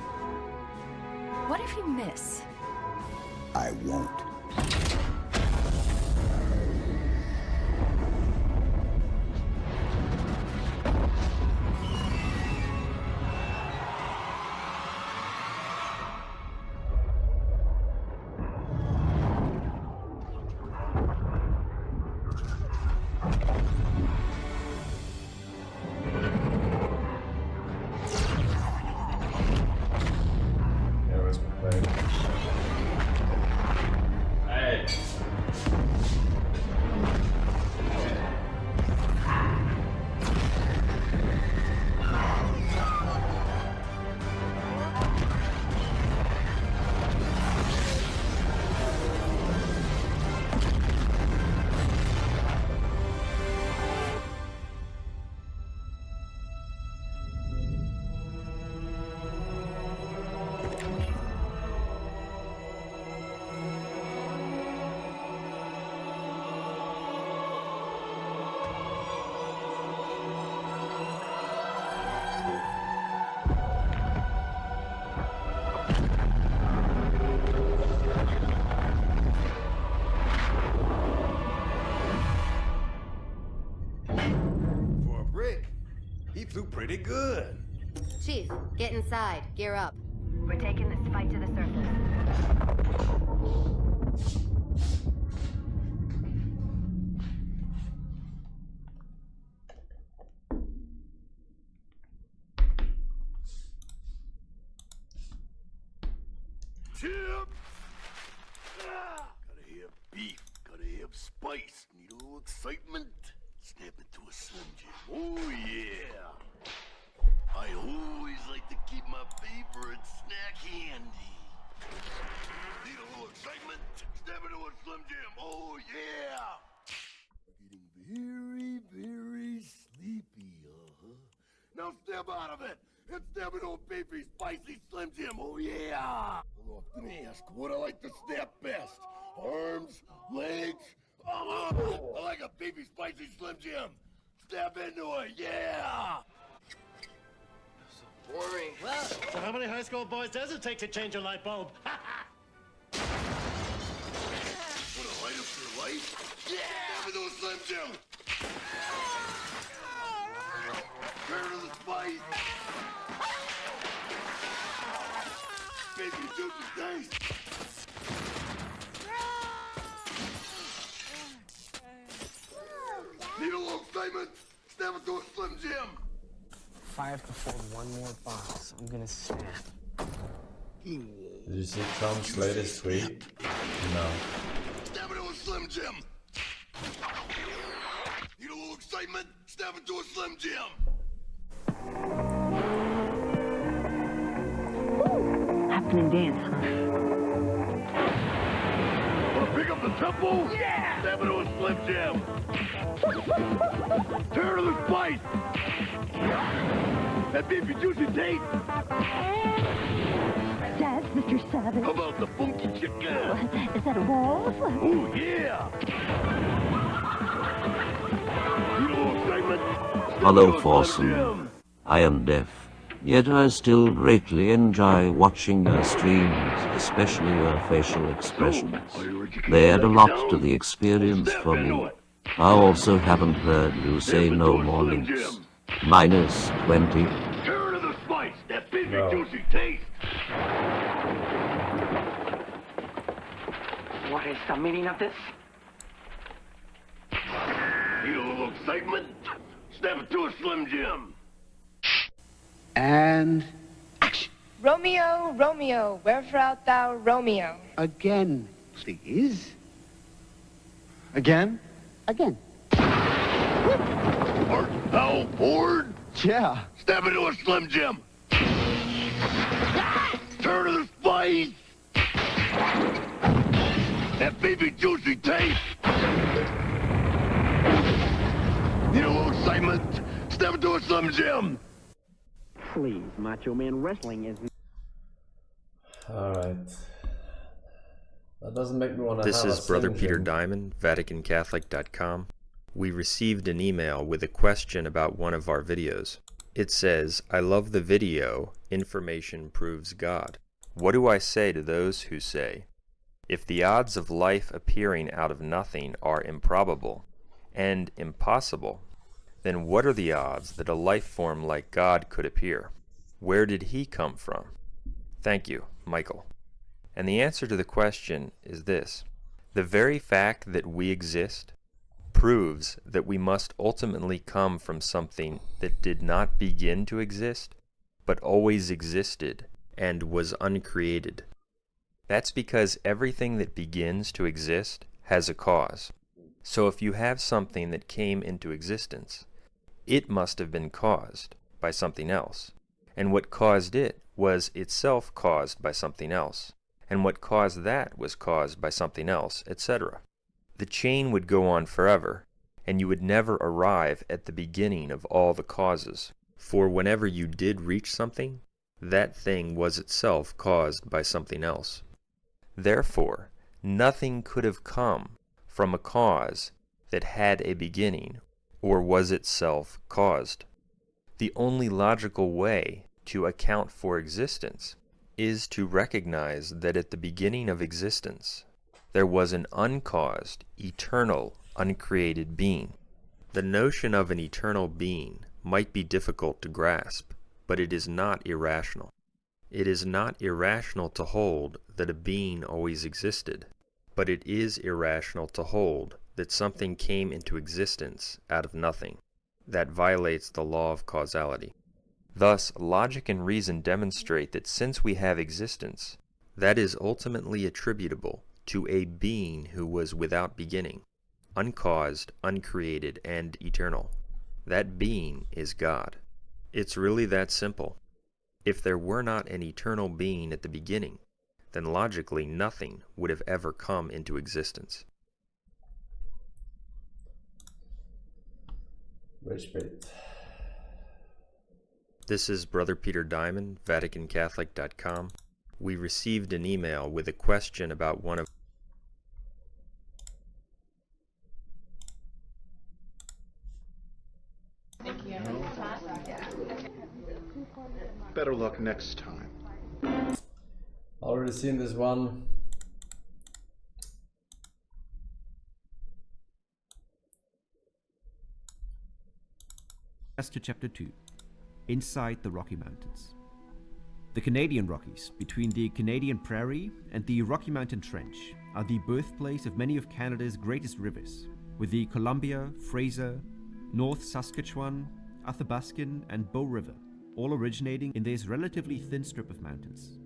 S2: What if you miss?
S3: I won't.
S18: Flew pretty good.
S6: Chief, get inside. Gear up. We're taking this fight to the surface.
S18: Chip! Gotta have beef. Gotta have spice. Need a little excitement. Snap into a Slim Jim. Oh, yeah. I always like to keep my favorite snack handy. Need a little excitement? Snap into a Slim Jim. Oh, yeah. Getting very, very sleepy, Now step out of it and step into a beefy, spicy Slim Jim. Oh, yeah. I'll often ask what I like to snap best. Arms, legs. Oh, I like a beefy, spicy Slim Jim. Step into it, yeah! So boring.
S10: Well, so how many high school boys does it take to change a light bulb?
S18: Want to light up your light? Yeah! Step into a Slim Jim! Never do a Slim Jim.
S5: If I have to fold one more box, I'm gonna snap.
S1: Did you see Trump's latest tweet? No.
S18: Never do a Slim Jim. Need a little excitement? Step into a Slim Jim.
S5: Happening dance, huh?
S18: Wanna pick up the tempo? Yeah! Step into a Slim Jim. Turn to the spice. That beefy juicy taste.
S11: That's Mr. Savage.
S18: How about the funky chicken?
S11: Is that a waltz?
S18: Oh, yeah! Need a little excitement?
S12: Hello, Forsen. I am deaf, yet I still greatly enjoy watching your streams, especially your facial expressions. They add a lot to the experience for me. I also haven't heard you say no more links. Minus 20.
S18: Turn to the spice, that beefy juicy taste.
S5: What is the meaning of this?
S18: Need a little excitement? Step into a Slim Jim.
S5: And
S13: Romeo, Romeo, wherefore art thou, Romeo?
S5: again, please. Again? Again.
S18: Art thou bored?
S5: Yeah.
S18: Step into a Slim Jim. Turn to the spice. That baby juicy taste. Need a little excitement? Step into a Slim Jim.
S5: Please, Macho Man, wrestling is...
S1: Alright. That doesn't make me want to
S14: This
S1: have
S14: is
S1: a
S14: Brother
S1: Slim
S14: Peter
S1: Jim.
S14: Diamond, VaticanCatholic.com. We received an email with a question about one of our videos. It says, I love the video, information proves God. What do I say to those who say, if the odds of life appearing out of nothing are improbable and impossible, then what are the odds that a life form like God could appear? Where did he come from? Thank you, Michael. And the answer to the question is this. The very fact that we exist proves that we must ultimately come from something that did not begin to exist, but always existed and was uncreated. That's because everything that begins to exist has a cause. So if you have something that came into existence, it must have been caused by something else. And what caused it was itself caused by something else. And what caused that was caused by something else, etc. The chain would go on forever, and you would never arrive at the beginning of all the causes. For whenever you did reach something, that thing was itself caused by something else. Therefore, nothing could have come from a cause that had a beginning or was itself caused. The only logical way to account for existence is to recognize that at the beginning of existence there was an uncaused, eternal, uncreated being. The notion of an eternal being might be difficult to grasp, but it is not irrational. It is not irrational to hold that a being always existed, but it is irrational to hold that something came into existence out of nothing. That violates the law of causality. Thus, logic and reason demonstrate that since we have existence, that is ultimately attributable to a being who was without beginning, uncaused, uncreated, and eternal. That being is God. It's really that simple. If there were not an eternal being at the beginning, then logically nothing would have ever come into existence.
S1: Respect.
S14: This is Brother Peter Diamond, VaticanCatholic.com. We received an email with a question about one of
S20: Better luck next time.
S1: Already seen this one.
S26: As to Chapter 2, Inside the Rocky Mountains. The Canadian Rockies, between the Canadian Prairie and the Rocky Mountain Trench, are the birthplace of many of Canada's greatest rivers, with the Columbia, Fraser, North Saskatchewan, Athabaskan, and Bow River, all originating in this relatively thin strip of mountains.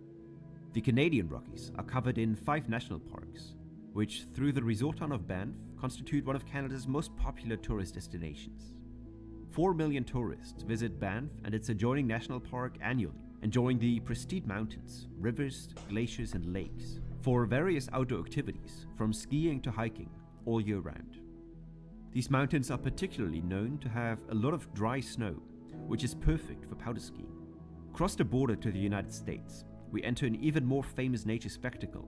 S26: The Canadian Rockies are covered in 5 national parks, which, through the resort town of Banff, constitute one of Canada's most popular tourist destinations. 4 million tourists visit Banff and its adjoining national park annually, enjoying the pristine mountains, rivers, glaciers, and lakes for various outdoor activities, from skiing to hiking, all year round. These mountains are particularly known to have a lot of dry snow, which is perfect for powder skiing. Across the border to the United States, we enter an even more famous nature spectacle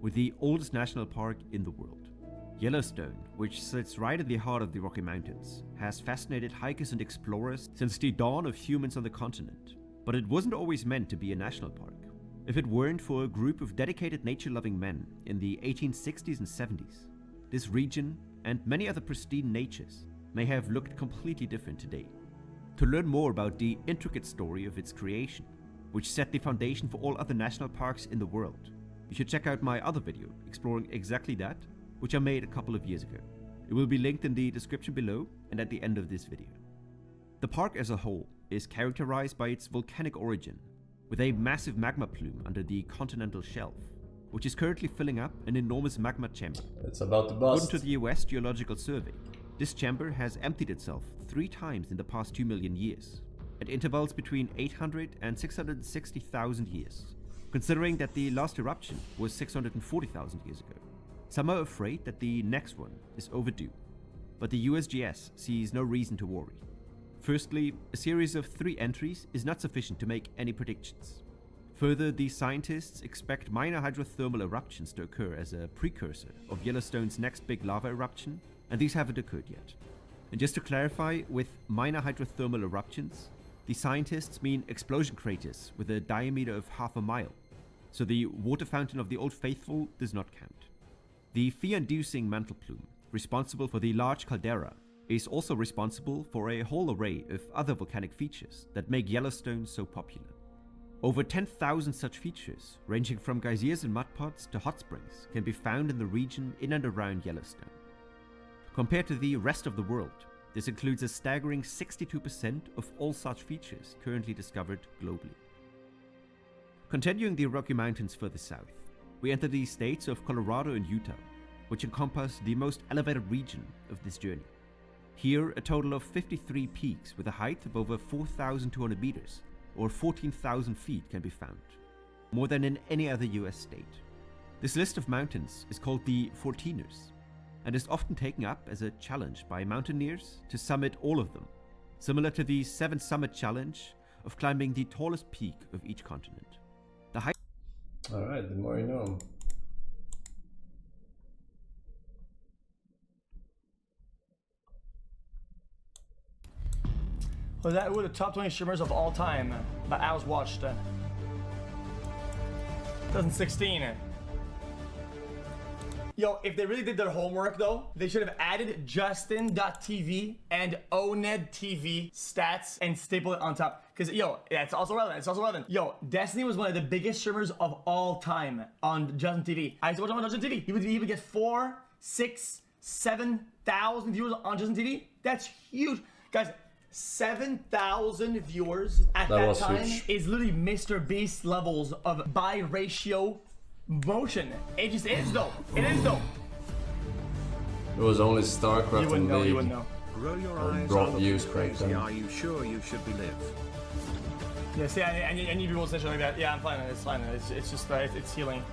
S26: with the oldest national park in the world. Yellowstone, which sits right in the heart of the Rocky Mountains, has fascinated hikers and explorers since the dawn of humans on the continent. But it wasn't always meant to be a national park. If it weren't for a group of dedicated nature-loving men in the 1860s and 70s, this region and many other pristine natures may have looked completely different today. To learn more about the intricate story of its creation, which set the foundation for all other national parks in the world, you should check out my other video exploring exactly that, which I made a couple of years ago. It will be linked in the description below and at the end of this video. The park as a whole is characterized by its volcanic origin, with a massive magma plume under the continental shelf, which is currently filling up an enormous magma chamber.
S1: It's about to bust.
S26: According to the US Geological Survey, this chamber has emptied itself 3 times in the past 2 million years, at intervals between 800 and 660,000 years, considering that the last eruption was 640,000 years ago. Some are afraid that the next one is overdue, but the USGS sees no reason to worry. Firstly, a series of 3 entries is not sufficient to make any predictions. Further, the scientists expect minor hydrothermal eruptions to occur as a precursor of Yellowstone's next big lava eruption, and these haven't occurred yet. And just to clarify, with minor hydrothermal eruptions, the scientists mean explosion craters with a diameter of half a mile, so the water fountain of the Old Faithful does not count. The fear-inducing mantle plume, responsible for the large caldera, is also responsible for a whole array of other volcanic features that make Yellowstone so popular. Over 10,000 such features, ranging from geysers and mudpots to hot springs, can be found in the region in and around Yellowstone. Compared to the rest of the world, this includes a staggering 62% of all such features currently discovered globally. Continuing the Rocky Mountains further south, we enter the states of Colorado and Utah, which encompass the most elevated region of this journey. Here, a total of 53 peaks with a height of over 4,200 meters, or 14,000 feet, can be found, more than in any other US state. This list of mountains is called the 14ers, and is often taken up as a challenge by mountaineers to summit all of them, similar to the 7 Summit Challenge of climbing the tallest peak of each continent. The height.
S1: Alright, the more you know.
S4: Well, that were the top 20 streamers of all time by hours watched. 2016. Yo, if they really did their homework though, they should have added Justin.tv and ONED.tv stats and stapled it on top. Because, yo, yeah, it's also relevant. It's also relevant. Yo, Destiny was one of the biggest streamers of all time on Justin TV. I used to watch him on Justin TV. He would get 4, 6, 7,000 viewers on Justin TV. That's huge. Guys, 7,000 viewers at that time is literally Mr. Beast levels of bi-ratio motion. It just is though. It is though.
S1: It was only StarCraft and League.
S4: You wouldn't know.
S20: Roll your eyes
S1: brought views crazy.
S20: Are you sure you should be live?
S4: Yeah, see, I need people to say like that. Yeah, I'm fine. It's fine. It's just it's healing.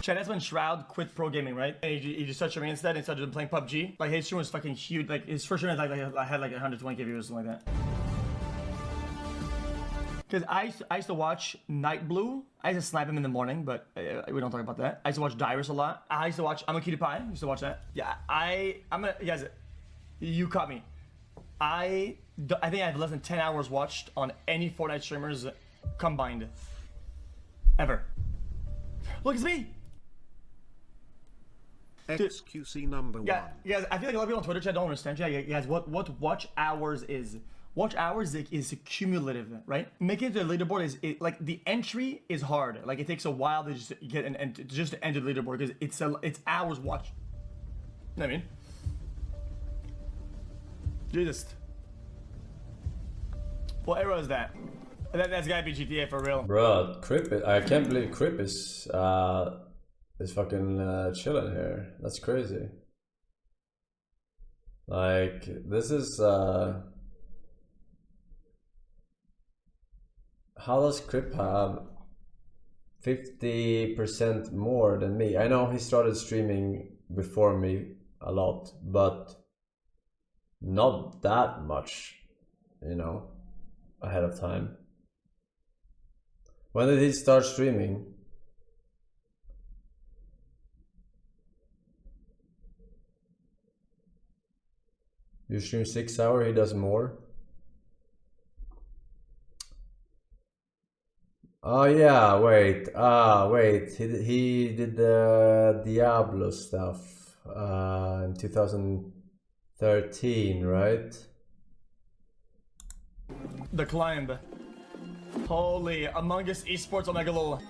S4: Chad, that's when Shroud quit pro gaming, right? And he just started streaming instead and started playing PUBG. Like his stream was fucking huge. Like his first stream had like 120k viewers, something like that. Because I used to watch Night Blue. I used to snipe him in the morning, but we don't talk about that. I used to watch Dyrus a lot. I used to watch I'm a Cutie Pie. I used to watch that. Yeah, you guys, you caught me. I think I have less than 10 hours watched on any Fortnite streamers combined. Ever. Look, it's me!
S20: XQC number 1.
S4: Yeah, guys, I feel like a lot of people on Twitter chat don't understand. Yeah, guys, what watch hours is. Watch hours is cumulative, right? Making it to the leaderboard is like the entry is hard. Like it takes a while to just get just to enter the leaderboard because it's hours watched. You know what I mean? Jesus. What era is that? That's gotta be GTA for real.
S1: Bruh, Crip, I can't believe Crip is fucking chilling here. That's crazy. Like, this is how does Crip have 50% more than me? I know he started streaming before me a lot, but not that much, you know, ahead of time. When did he start streaming? You stream 6 hours, he does more. Oh yeah, wait. Wait. He did the Diablo stuff in 2013, right?
S4: The Climb. Holy, Among Us Esports Omega LOL.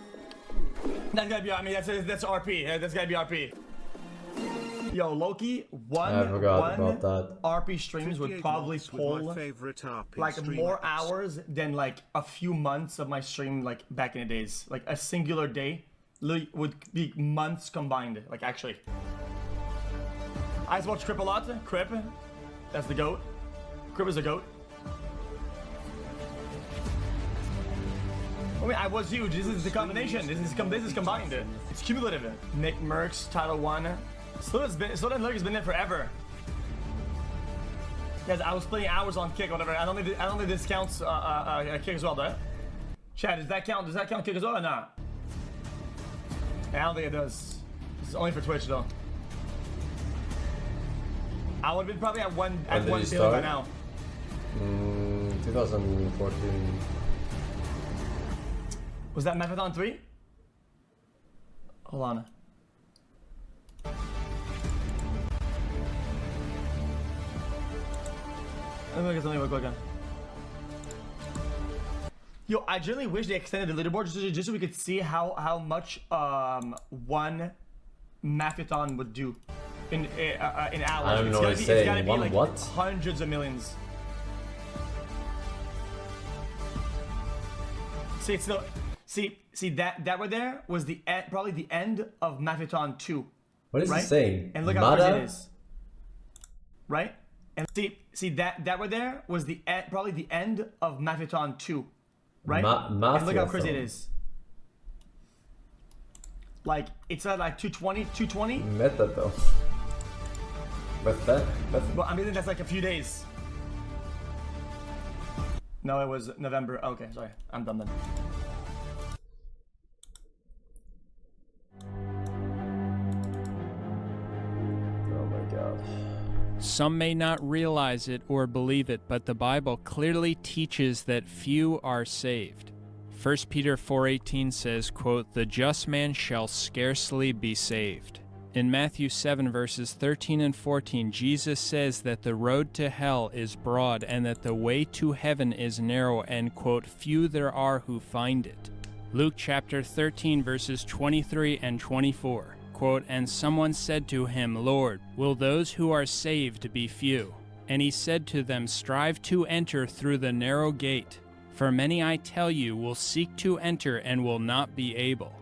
S4: That's gotta be, I mean, that's RP. That's gotta be RP. Yo, Loki,
S1: I forgot about that.
S4: RP streams would probably pull like more hours than like a few months of my stream like back in the days. Like a singular day would be months combined, like actually. I just watch Crip a lot. Crip, that's the GOAT. Crip is a GOAT. I mean, I was huge. This is the combination. This is combined. It's cumulative. Nick Merckx, Title 1. Slow has been there forever. Guys, I was playing hours on Kick, whatever. I don't think this counts Kick as well, though. Chad, does that count Kick as well or not? I don't think it does. This is only for Twitch though. I would have been probably at 1 billion by now.
S1: 2014.
S4: Was that Marathon 3? Hold on. Let me look at something real quick. Yo, I generally wish they extended the leaderboard just so we could see how much one Marathon would do in hours.
S1: I don't know what he's saying.
S4: It's gotta be like
S1: what?
S4: Hundreds of millions. See, it's still. See that right there was the probably the end of Marathon 2.
S1: What is he saying?
S4: And look how crazy it is. Right? And see that right there was the probably the end of Marathon 2. Right? And look how crazy it is. Like it's at like 220.
S1: Meta though. But
S4: well, I mean that's like a few days. No, it was November. Okay, sorry. I'm done then.
S8: Some may not realize it or believe it, but the Bible clearly teaches that few are saved. 1 Peter 4:18 says, quote, "The just man shall scarcely be saved." In Matthew 7 verses 13 and 14, Jesus says that the road to hell is broad and that the way to heaven is narrow and, quote, "few there are who find it." Luke chapter 13 verses 23 and 24. Quote, "And someone said to him, Lord, will those who are saved be few? And he said to them, strive to enter through the narrow gate. For many, I tell you, will seek to enter and will not be able."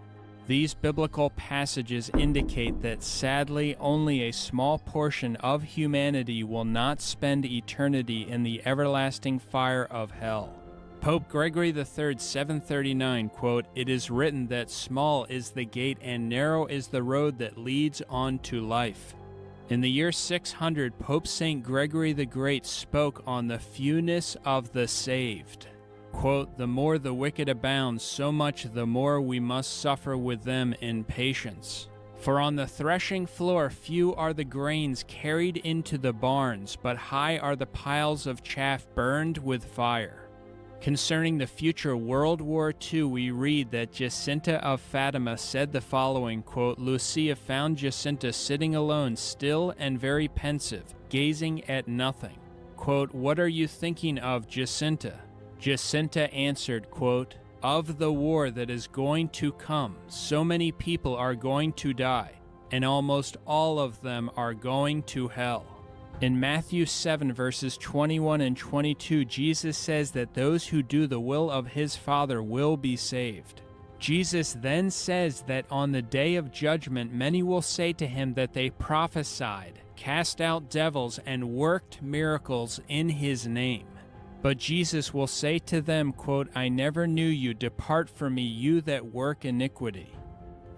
S8: These biblical passages indicate that sadly only a small portion of humanity will not spend eternity in the everlasting fire of hell. Pope Gregory III, 739, quote, "It is written that small is the gate and narrow is the road that leads on to life." In the year 600, Pope St. Gregory the Great spoke on the fewness of the saved. Quote, "The more the wicked abound, so much the more we must suffer with them in patience. For on the threshing floor few are the grains carried into the barns, but high are the piles of chaff burned with fire." Concerning the future World War II, we read that Jacinta of Fatima said the following, quote, "Lucia found Jacinta sitting alone, still and very pensive, gazing at nothing. Quote, 'What are you thinking of, Jacinta?' Jacinta answered, quote, 'Of the war that is going to come. So many people are going to die, and almost all of them are going to hell.'" In Matthew 7 verses 21 and 22, Jesus says that those who do the will of his Father will be saved. Jesus then says that on the day of judgment, many will say to him that they prophesied, cast out devils, and worked miracles in his name. But Jesus will say to them, quote, I never knew you, depart from me, you that work iniquity.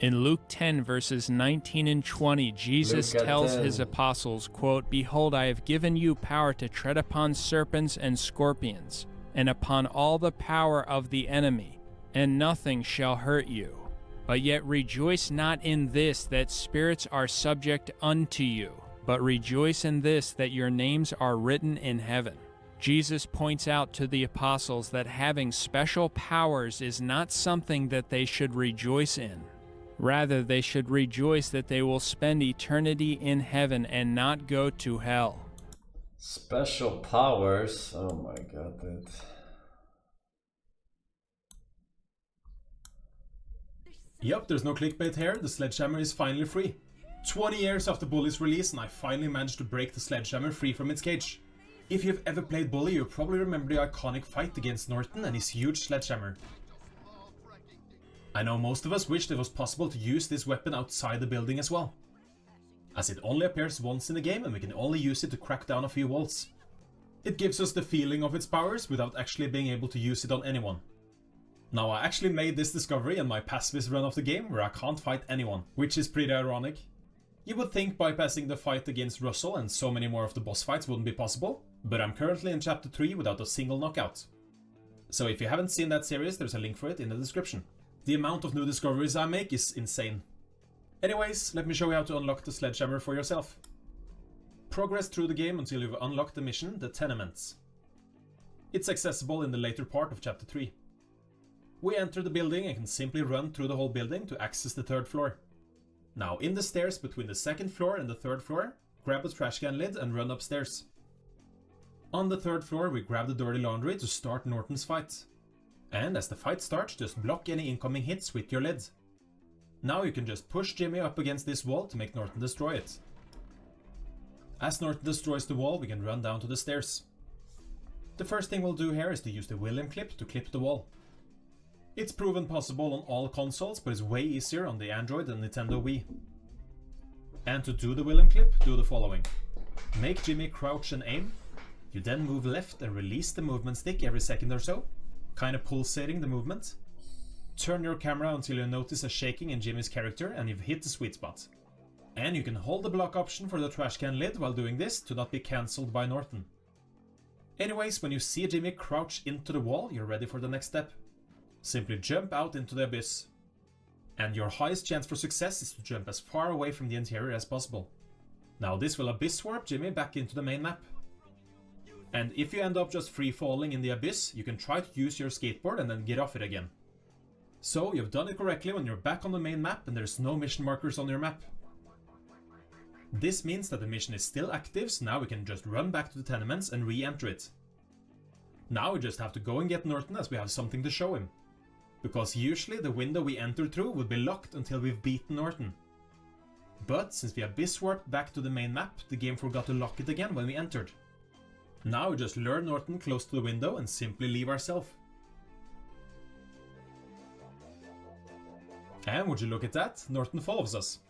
S8: In Luke 10 verses 19 and 20, Jesus tells his apostles, quote, Behold, I have given you power to tread upon serpents and scorpions, and upon all the power of the enemy, and nothing shall hurt you. But yet rejoice not in this, that spirits are subject unto you, but rejoice in this, that your names are written in heaven. Jesus points out to the apostles that having special powers is not something that they should rejoice in. Rather, they should rejoice that they will spend eternity in heaven and not go to hell.
S1: Special powers? Oh my god, dude.
S15: Yup, there's no clickbait here, the sledgehammer is finally free. 20 years after Bully's release and I finally managed to break the sledgehammer free from its cage. If you've ever played Bully, you probably remember the iconic fight against Norton and his huge sledgehammer. I know most of us wished it was possible to use this weapon outside the building as well, as it only appears once in the game and we can only use it to crack down a few walls. It gives us the feeling of its powers without actually being able to use it on anyone. Now I actually made this discovery in my pacifist run of the game where I can't fight anyone, which is pretty ironic. You would think bypassing the fight against Russell and so many more of the boss fights wouldn't be possible, but I'm currently in chapter 3 without a single knockout. So if you haven't seen that series, there's a link for it in the description. The amount of new discoveries I make is insane. Anyways, let me show you how to unlock the sledgehammer for yourself. Progress through the game until you've unlocked the mission, the Tenements. It's accessible in the later part of chapter 3. We enter the building and can simply run through the whole building to access the 3rd floor. Now in the stairs between the 2nd floor and the 3rd floor, grab a trash can lid and run upstairs. On the 3rd floor we grab the dirty laundry to start Norton's fight. And as the fight starts, just block any incoming hits with your lid. Now you can just push Jimmy up against this wall to make Norton destroy it. As Norton destroys the wall, we can run down to the stairs. The first thing we'll do here is to use the William clip to clip the wall. It's proven possible on all consoles, but it's way easier on the Android and Nintendo Wii. And to do the William clip, do the following. Make Jimmy crouch and aim. You then move left and release the movement stick every second or so, kind of pulsating the movement. Turn your camera until you notice a shaking in Jimmy's character and you've hit the sweet spot. And you can hold the block option for the trash can lid while doing this to not be cancelled by Norton. Anyways, when you see Jimmy crouch into the wall, you're ready for the next step. Simply jump out into the abyss. And your highest chance for success is to jump as far away from the interior as possible. Now this will abyss warp Jimmy back into the main map. And if you end up just free falling in the abyss, you can try to use your skateboard and then get off it again. So you've done it correctly when you're back on the main map and there's no mission markers on your map. This means that the mission is still active, so now we can just run back to the tenements and re-enter it. Now we just have to go and get Norton as we have something to show him. Because usually the window we enter through would be locked until we've beaten Norton. But since we abyss warped back to the main map, the game forgot to lock it again when we entered. Now we just lure Norton close to the window and simply leave ourselves. And would you look at that, Norton follows us.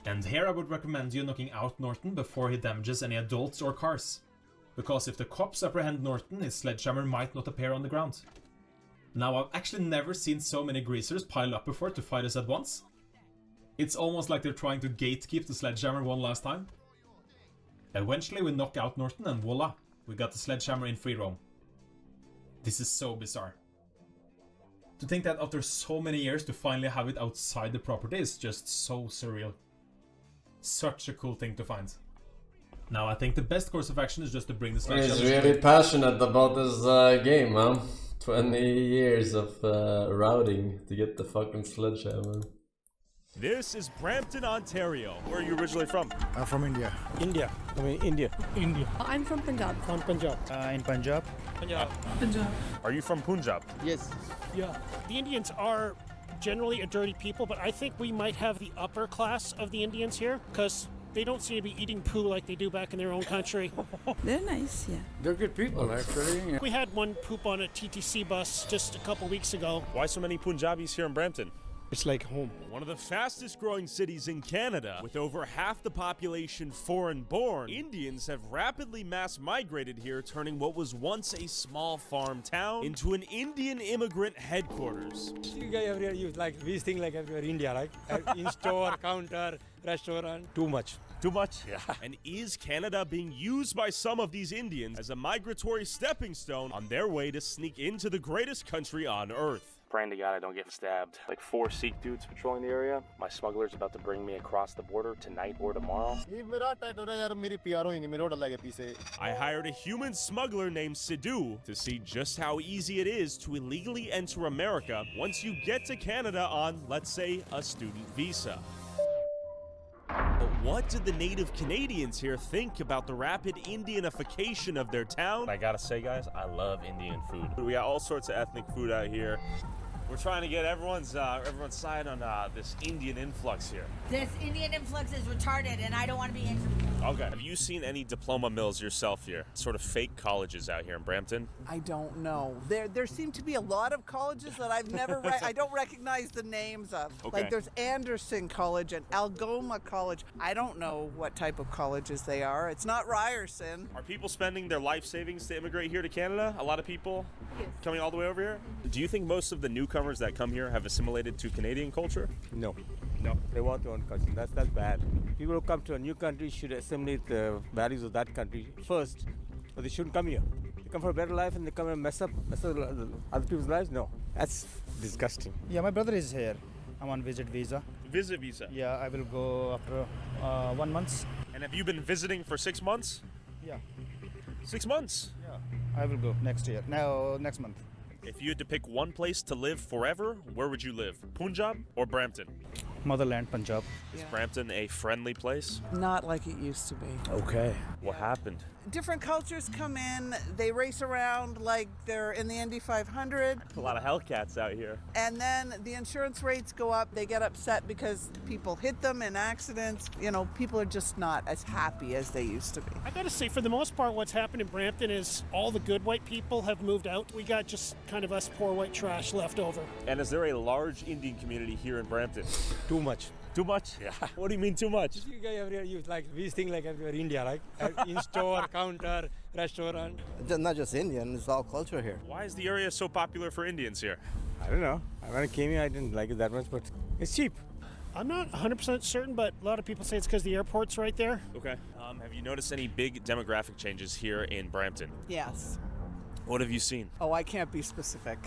S15: And here I would recommend you knocking out Norton before he damages any adults or cars. Because if the cops apprehend Norton, his sledgehammer might not appear on the ground. Now I've actually never seen so many greasers pile up before to fight us at once. It's almost like they're trying to gatekeep the sledgehammer one last time. Eventually we knock out Norton and voila, we got the sledgehammer in free roam. This is so bizarre. To think that after so many years to finally have it outside the property is just so surreal. Such a cool thing to find. Now I think the best course of action is just to bring the sledgehammer.
S1: He's really passionate about this game, huh? 20 years of routing to get the fucking sledgehammer.
S16: This is Brampton, Ontario. Where are you originally from?
S17: I'm from India.
S5: India. India.
S19: I'm from Punjab.
S5: From Punjab.
S17: In Punjab.
S19: Punjab.
S16: Are you from Punjab?
S5: Yes.
S21: Yeah. The Indians are generally a dirty people, but I think we might have the upper class of the Indians here, because They don't seem to be eating poo like they do back in their own country.
S7: They're nice, yeah.
S17: They're good people, actually.
S21: We had one poop on a TTC bus just a couple weeks ago.
S16: Why so many Punjabis here in Brampton?
S17: It's like home.
S16: One of the fastest growing cities in Canada, with over half the population foreign-born, Indians have rapidly mass migrated here, turning what was once a small farm town into an Indian immigrant headquarters.
S17: You guys everywhere use like these things like everywhere India, right? In-store, counter, restaurant. Too much.
S16: Too much? Yeah. And is Canada being used by some of these Indians as a migratory stepping stone on their way to sneak into the greatest country on earth?
S22: Praying to God I don't get stabbed. Like 4 Sikh dudes patrolling the area. My smuggler's about to bring me across the border tonight or tomorrow.
S16: I hired a human smuggler named Sidhu to see just how easy it is to illegally enter America once you get to Canada on, let's say, a student visa. But what did the native Canadians here think about the rapid Indianification of their town?
S22: I gotta say, guys, I love Indian food.
S16: We got all sorts of ethnic food out here. We're trying to get everyone's side on this Indian influx here.
S23: This Indian influx is retarded, and I don't want to be in.
S16: Okay. Have you seen any diploma mills yourself here? Sort of fake colleges out here in Brampton?
S24: I don't know. There seem to be a lot of colleges that I've never I don't recognize the names of.
S16: Okay.
S24: Like there's Anderson College and Algoma College. I don't know what type of colleges they are. It's not Ryerson.
S16: Are people spending their life savings to immigrate here to Canada? A lot of people coming all the way over here? Do you think most of the newcomers that come here have assimilated to Canadian culture?
S17: No. They want their own culture. That's bad. People who come to a new country should assimilate the values of that country first, but they shouldn't come here. They come for a better life and they come and mess up other people's lives? No. That's disgusting.
S25: Yeah, my brother is here. I'm on visit visa.
S16: Visit visa?
S25: Yeah, I will go after 1 month.
S16: And have you been visiting for 6 months?
S25: Yeah.
S16: 6 months?
S25: Yeah. I will go next month.
S16: If you had to pick one place to live forever, where would you live? Punjab or Brampton?
S25: Motherland, Punjab.
S16: Is Brampton a friendly place?
S24: Not like it used to be.
S16: Okay. What happened?
S24: Different cultures come in, they race around like they're in the Indy 500.
S16: A lot of Hellcats out here.
S24: And then the insurance rates go up. They get upset because people hit them in accidents. You know, people are just not as happy as they used to be.
S21: I gotta say, for the most part, what's happened in Brampton is all the good white people have moved out. We got just kind of us poor white trash left over.
S16: And is there a large Indian community here in Brampton?
S17: Too much.
S16: Too much? Yeah. What do you mean too much?
S17: You guys everywhere use like these things like everywhere India, right? In-store, counter, restaurant.
S27: Not just Indian, it's all culture here.
S16: Why is the area so popular for Indians here?
S17: I don't know. When I came here, I didn't like it that much, but it's cheap.
S21: I'm not 100% certain, but a lot of people say it's because the airport's right there.
S16: Okay. Have you noticed any big demographic changes here in Brampton?
S24: Yes.
S16: What have you seen?
S24: Oh, I can't be specific.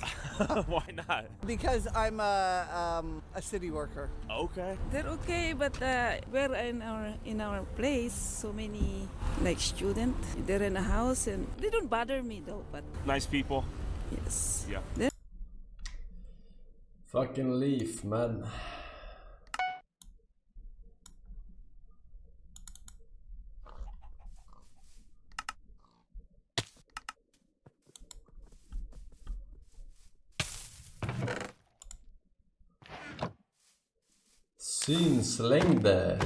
S16: Why not?
S24: Because I'm a city worker.
S16: Okay.
S7: They're okay, but we're in our place, so many like students. They're in a house and they don't bother me though. But
S16: nice people.
S7: Yes.
S16: Yeah.
S1: Fucking leaf, man. Synslängde.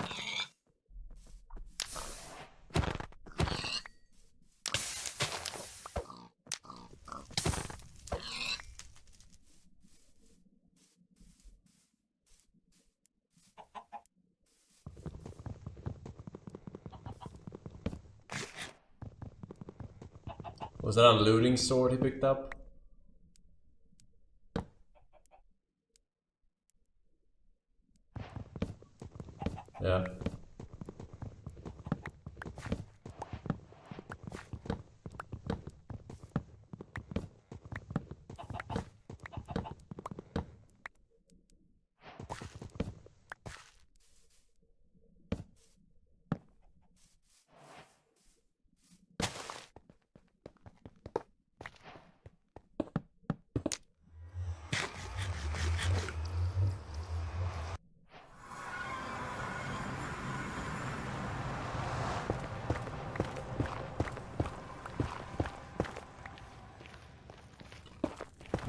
S1: Was that a looting sword he picked up? Yeah.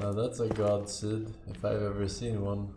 S1: Now that's a god seed, if I've ever seen one.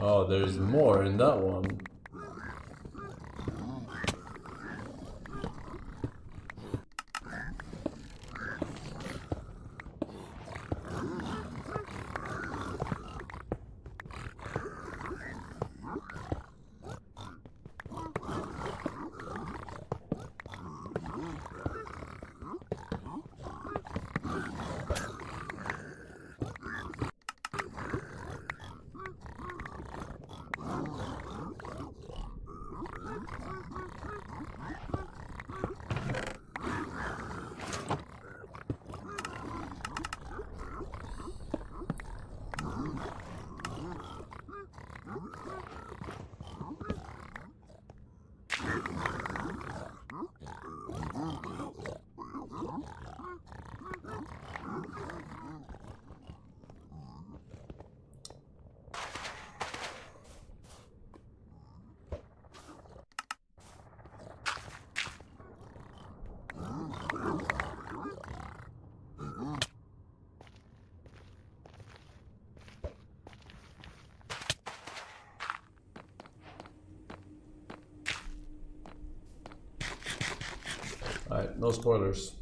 S1: Oh, there's more in that one. Alright, no spoilers.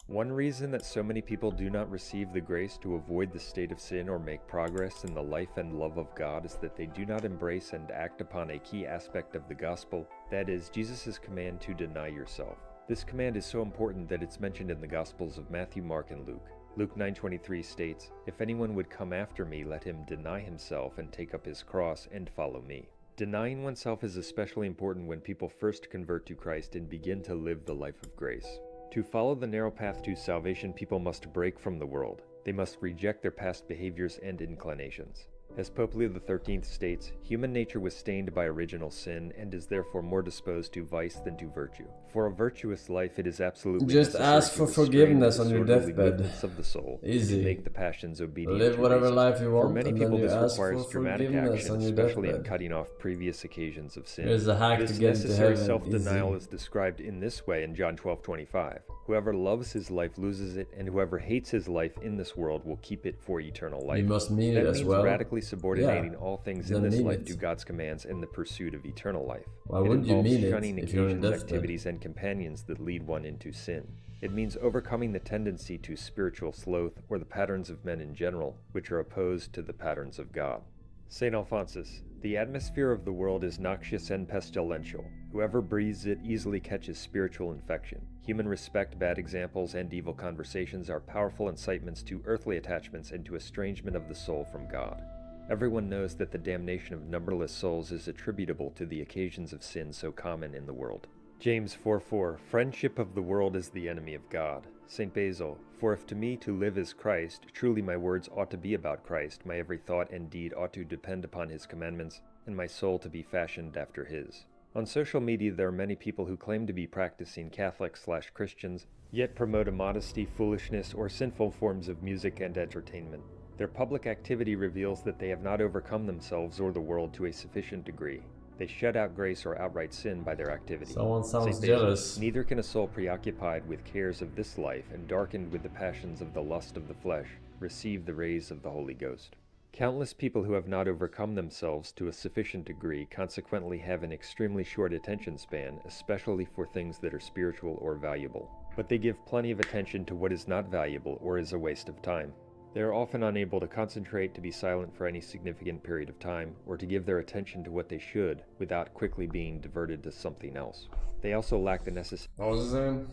S14: One reason that so many people do not receive the grace to avoid the state of sin or make progress in the life and love of God is that they do not embrace and act upon a key aspect of the gospel, that is, Jesus' command to deny yourself. This command is so important that it's mentioned in the Gospels of Matthew, Mark, and Luke. Luke 9:23 states, "If anyone would come after me, let him deny himself and take up his cross and follow me." Denying oneself is especially important when people first convert to Christ and begin to live the life of grace. To follow the narrow path to salvation, people must break from the world. They must reject their past behaviors and inclinations. As Pope Leo XIII states, human nature was stained by original sin and is therefore more disposed to vice than to virtue. For a virtuous life, it is absolutely
S1: just
S14: necessary
S1: ask
S14: to
S1: for
S14: restrain
S1: forgiveness
S14: the
S1: on your
S14: disorderly
S1: deathbed.
S14: movements of the soul,
S1: Easy.
S14: and to make the passions obedient
S1: Live
S14: to
S1: whatever
S14: reason.
S1: life you want,
S14: For many
S1: and then
S14: people,
S1: you
S14: this
S1: ask
S14: requires
S1: for
S14: dramatic
S1: forgiveness
S14: action,
S1: on your
S14: especially in
S1: deathbed.
S14: cutting off previous occasions of sin.
S1: Here's a hack
S14: This
S1: to get into
S14: necessary
S1: heaven.
S14: self-denial
S1: Easy.
S14: is described in this way in John 12:25. Whoever loves his life loses it, and whoever hates his life in this world will keep it for eternal life.
S1: You must mean
S14: that
S1: it as
S14: means
S1: well.
S14: radically subordinating
S1: Yeah.
S14: all things
S1: Then
S14: in this
S1: mean
S14: life
S1: it.
S14: to God's commands in the pursuit of eternal life.
S1: Why
S14: It
S1: wouldn't you
S14: involves
S1: mean it
S14: shunning
S1: if you're on
S14: occasions,
S1: deathbed?
S14: activities, and companions that lead one into sin. It means overcoming the tendency to spiritual sloth or the patterns of men in general, which are opposed to the patterns of God. St. Alphonsus, the atmosphere of the world is noxious and pestilential. Whoever breathes it easily catches spiritual infection. Human respect, bad examples, and evil conversations are powerful incitements to earthly attachments and to estrangement of the soul from God. Everyone knows that the damnation of numberless souls is attributable to the occasions of sin so common in the world. James 4:4, friendship of the world is the enemy of God. St. Basil, for if to me to live is Christ, truly my words ought to be about Christ, my every thought and deed ought to depend upon his commandments, and my soul to be fashioned after his. On social media, there are many people who claim to be practicing Catholic/Christians, yet promote immodesty, foolishness, or sinful forms of music and entertainment. Their public activity reveals that they have not overcome themselves or the world to a sufficient degree. They shut out grace or outright sin by their activity.
S1: Someone sounds
S14: St. Basil,
S1: jealous.
S14: neither can a soul preoccupied with cares of this life and darkened with the passions of the lust of the flesh receive the rays of the Holy Ghost. Countless people who have not overcome themselves to a sufficient degree consequently have an extremely short attention span, especially for things that are spiritual or valuable. But they give plenty of attention to what is not valuable or is a waste of time. They are often unable to concentrate, to be silent for any significant period of time, or to give their attention to what they should without quickly being diverted to something else. They also lack the necessary...
S1: What was his name?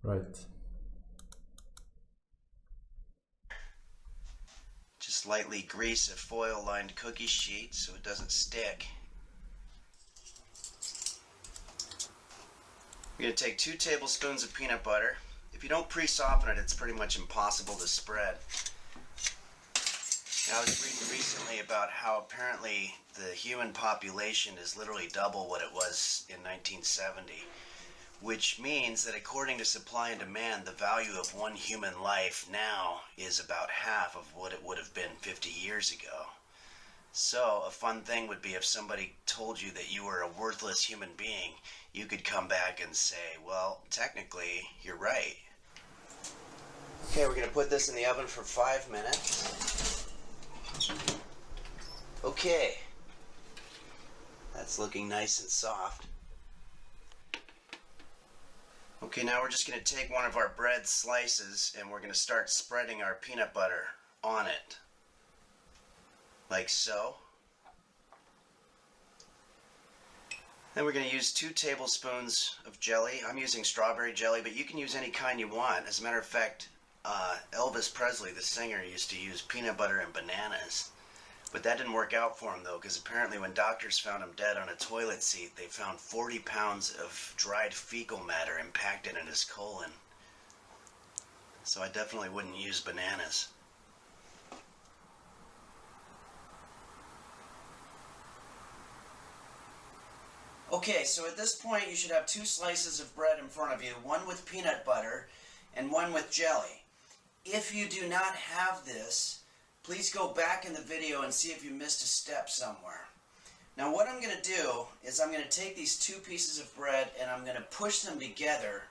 S1: Right.
S2: Just lightly grease a foil-lined cookie sheet so it doesn't stick. We're going to take 2 tablespoons of peanut butter. If you don't pre-soften it, it's pretty much impossible to spread. Now, I was reading recently about how apparently the human population is literally double what it was in 1970. Which means that according to supply and demand, the value of one human life now is about half of what it would have been 50 years ago. So a fun thing would be if somebody told you that you were a worthless human being, you could come back and say, well, technically, you're right. Okay, we're going to put this in the oven for 5 minutes. Okay. That's looking nice and soft. Okay, now we're just going to take one of our bread slices and we're going to start spreading our peanut butter on it. Like so. Then we're going to use 2 tablespoons of jelly. I'm using strawberry jelly, but you can use any kind you want. As a matter of fact, Elvis Presley, the singer, used to use peanut butter and bananas. But that didn't work out for him, though, because apparently when doctors found him dead on a toilet seat, they found 40 pounds of dried fecal matter impacted in his colon. So I definitely wouldn't use bananas. Okay, so at this point you should have 2 slices of bread in front of you, one with peanut butter and one with jelly. If you do not have this, please go back in the video and see if you missed a step somewhere. Now what I'm going to do is I'm going to take these 2 pieces of bread and I'm going to push them together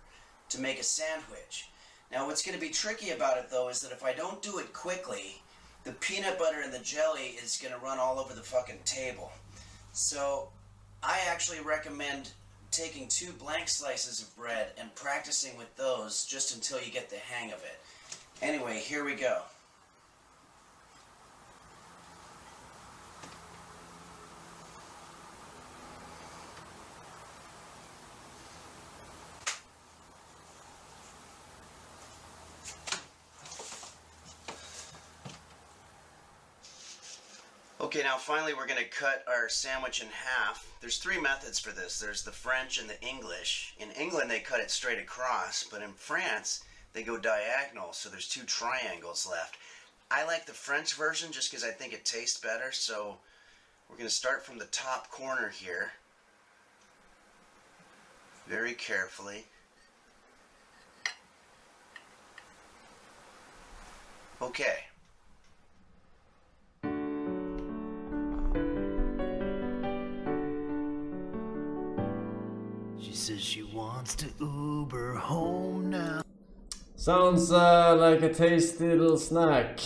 S2: to make a sandwich. Now what's going to be tricky about it though is that if I don't do it quickly, the peanut butter and the jelly is going to run all over the fucking table. So I actually recommend taking 2 blank slices of bread and practicing with those just until you get the hang of it. Anyway, here we go. Okay, now finally we're going to cut our sandwich in half. There's 3 methods for this. There's the French and the English. In England they cut it straight across, but in France they go diagonal, so there's 2 triangles left. I like the French version just because I think it tastes better, so we're going to start from the top corner here. Very carefully. Okay.
S3: Says she wants to Uber home now.
S1: Sounds like a tasty little snack.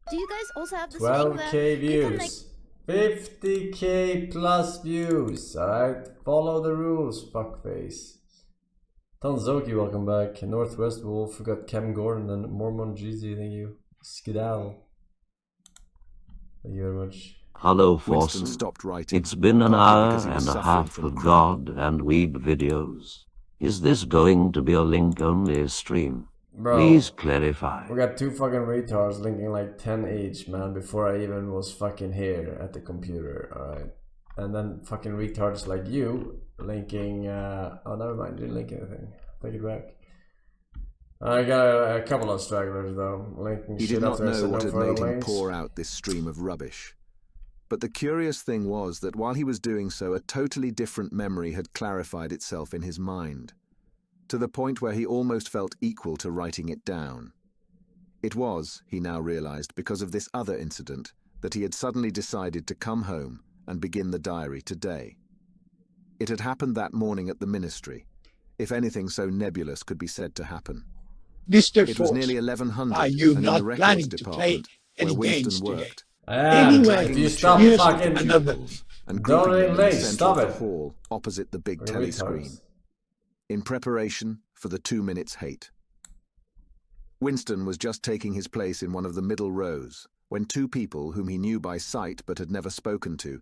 S6: Do you guys also have this thing that
S1: 12k
S6: you can,
S1: views. 50k plus views. Alright, follow the rules, fuckface. Tanzoki, welcome back. Northwest Wolf, we got Cam Gordon and Mormon Jeezy, thank you. Skedaddle. Thank you very much.
S9: Hello,
S20: Winston
S9: Forsen.
S20: stopped writing,
S9: It's been an
S20: partly
S9: hour
S20: because he was
S9: and a
S20: suffering
S9: half
S20: from
S9: of
S20: cramp.
S9: God and Weeb videos. Is this going to be a link-only stream?
S1: Bro,
S9: Please clarify.
S1: we got 2 fucking retards linking like 10 each, man, before I even was fucking here at the computer, alright? And then fucking retards like you linking, oh, never mind, didn't link anything. Take it back. I got a couple of stragglers though, linking
S20: He
S1: shit
S20: did not
S1: after I
S20: know
S1: said
S20: what
S1: no
S20: had
S1: further
S20: made him
S1: links.
S20: pour out this stream of rubbish. But the curious thing was that while he was doing so, a totally different memory had clarified itself in his mind, to the point where he almost felt equal to writing it down. It was, he now realized, because of this other incident that he had suddenly decided to come home and begin the diary today. It had happened that morning at the ministry, if anything so nebulous could be said to happen.
S10: Mr.
S20: It was
S10: Forsen,
S20: nearly 1100,
S10: are you
S20: and in
S10: not
S20: the records
S10: planning to play
S20: department,
S10: any
S20: where
S10: games
S20: Winston
S10: today?
S20: worked,
S10: Anyway,
S1: if you stop
S10: here's
S1: fucking
S10: another.
S20: and
S1: don't
S20: grouping them in the
S1: late,
S20: center
S1: stop
S20: of
S1: it.
S20: the hall opposite the big
S1: We're
S20: telescreen,
S1: retards.
S20: in preparation for the 2 minutes hate. Winston was just taking his place in one of the middle rows when 2 people whom he knew by sight but had never spoken to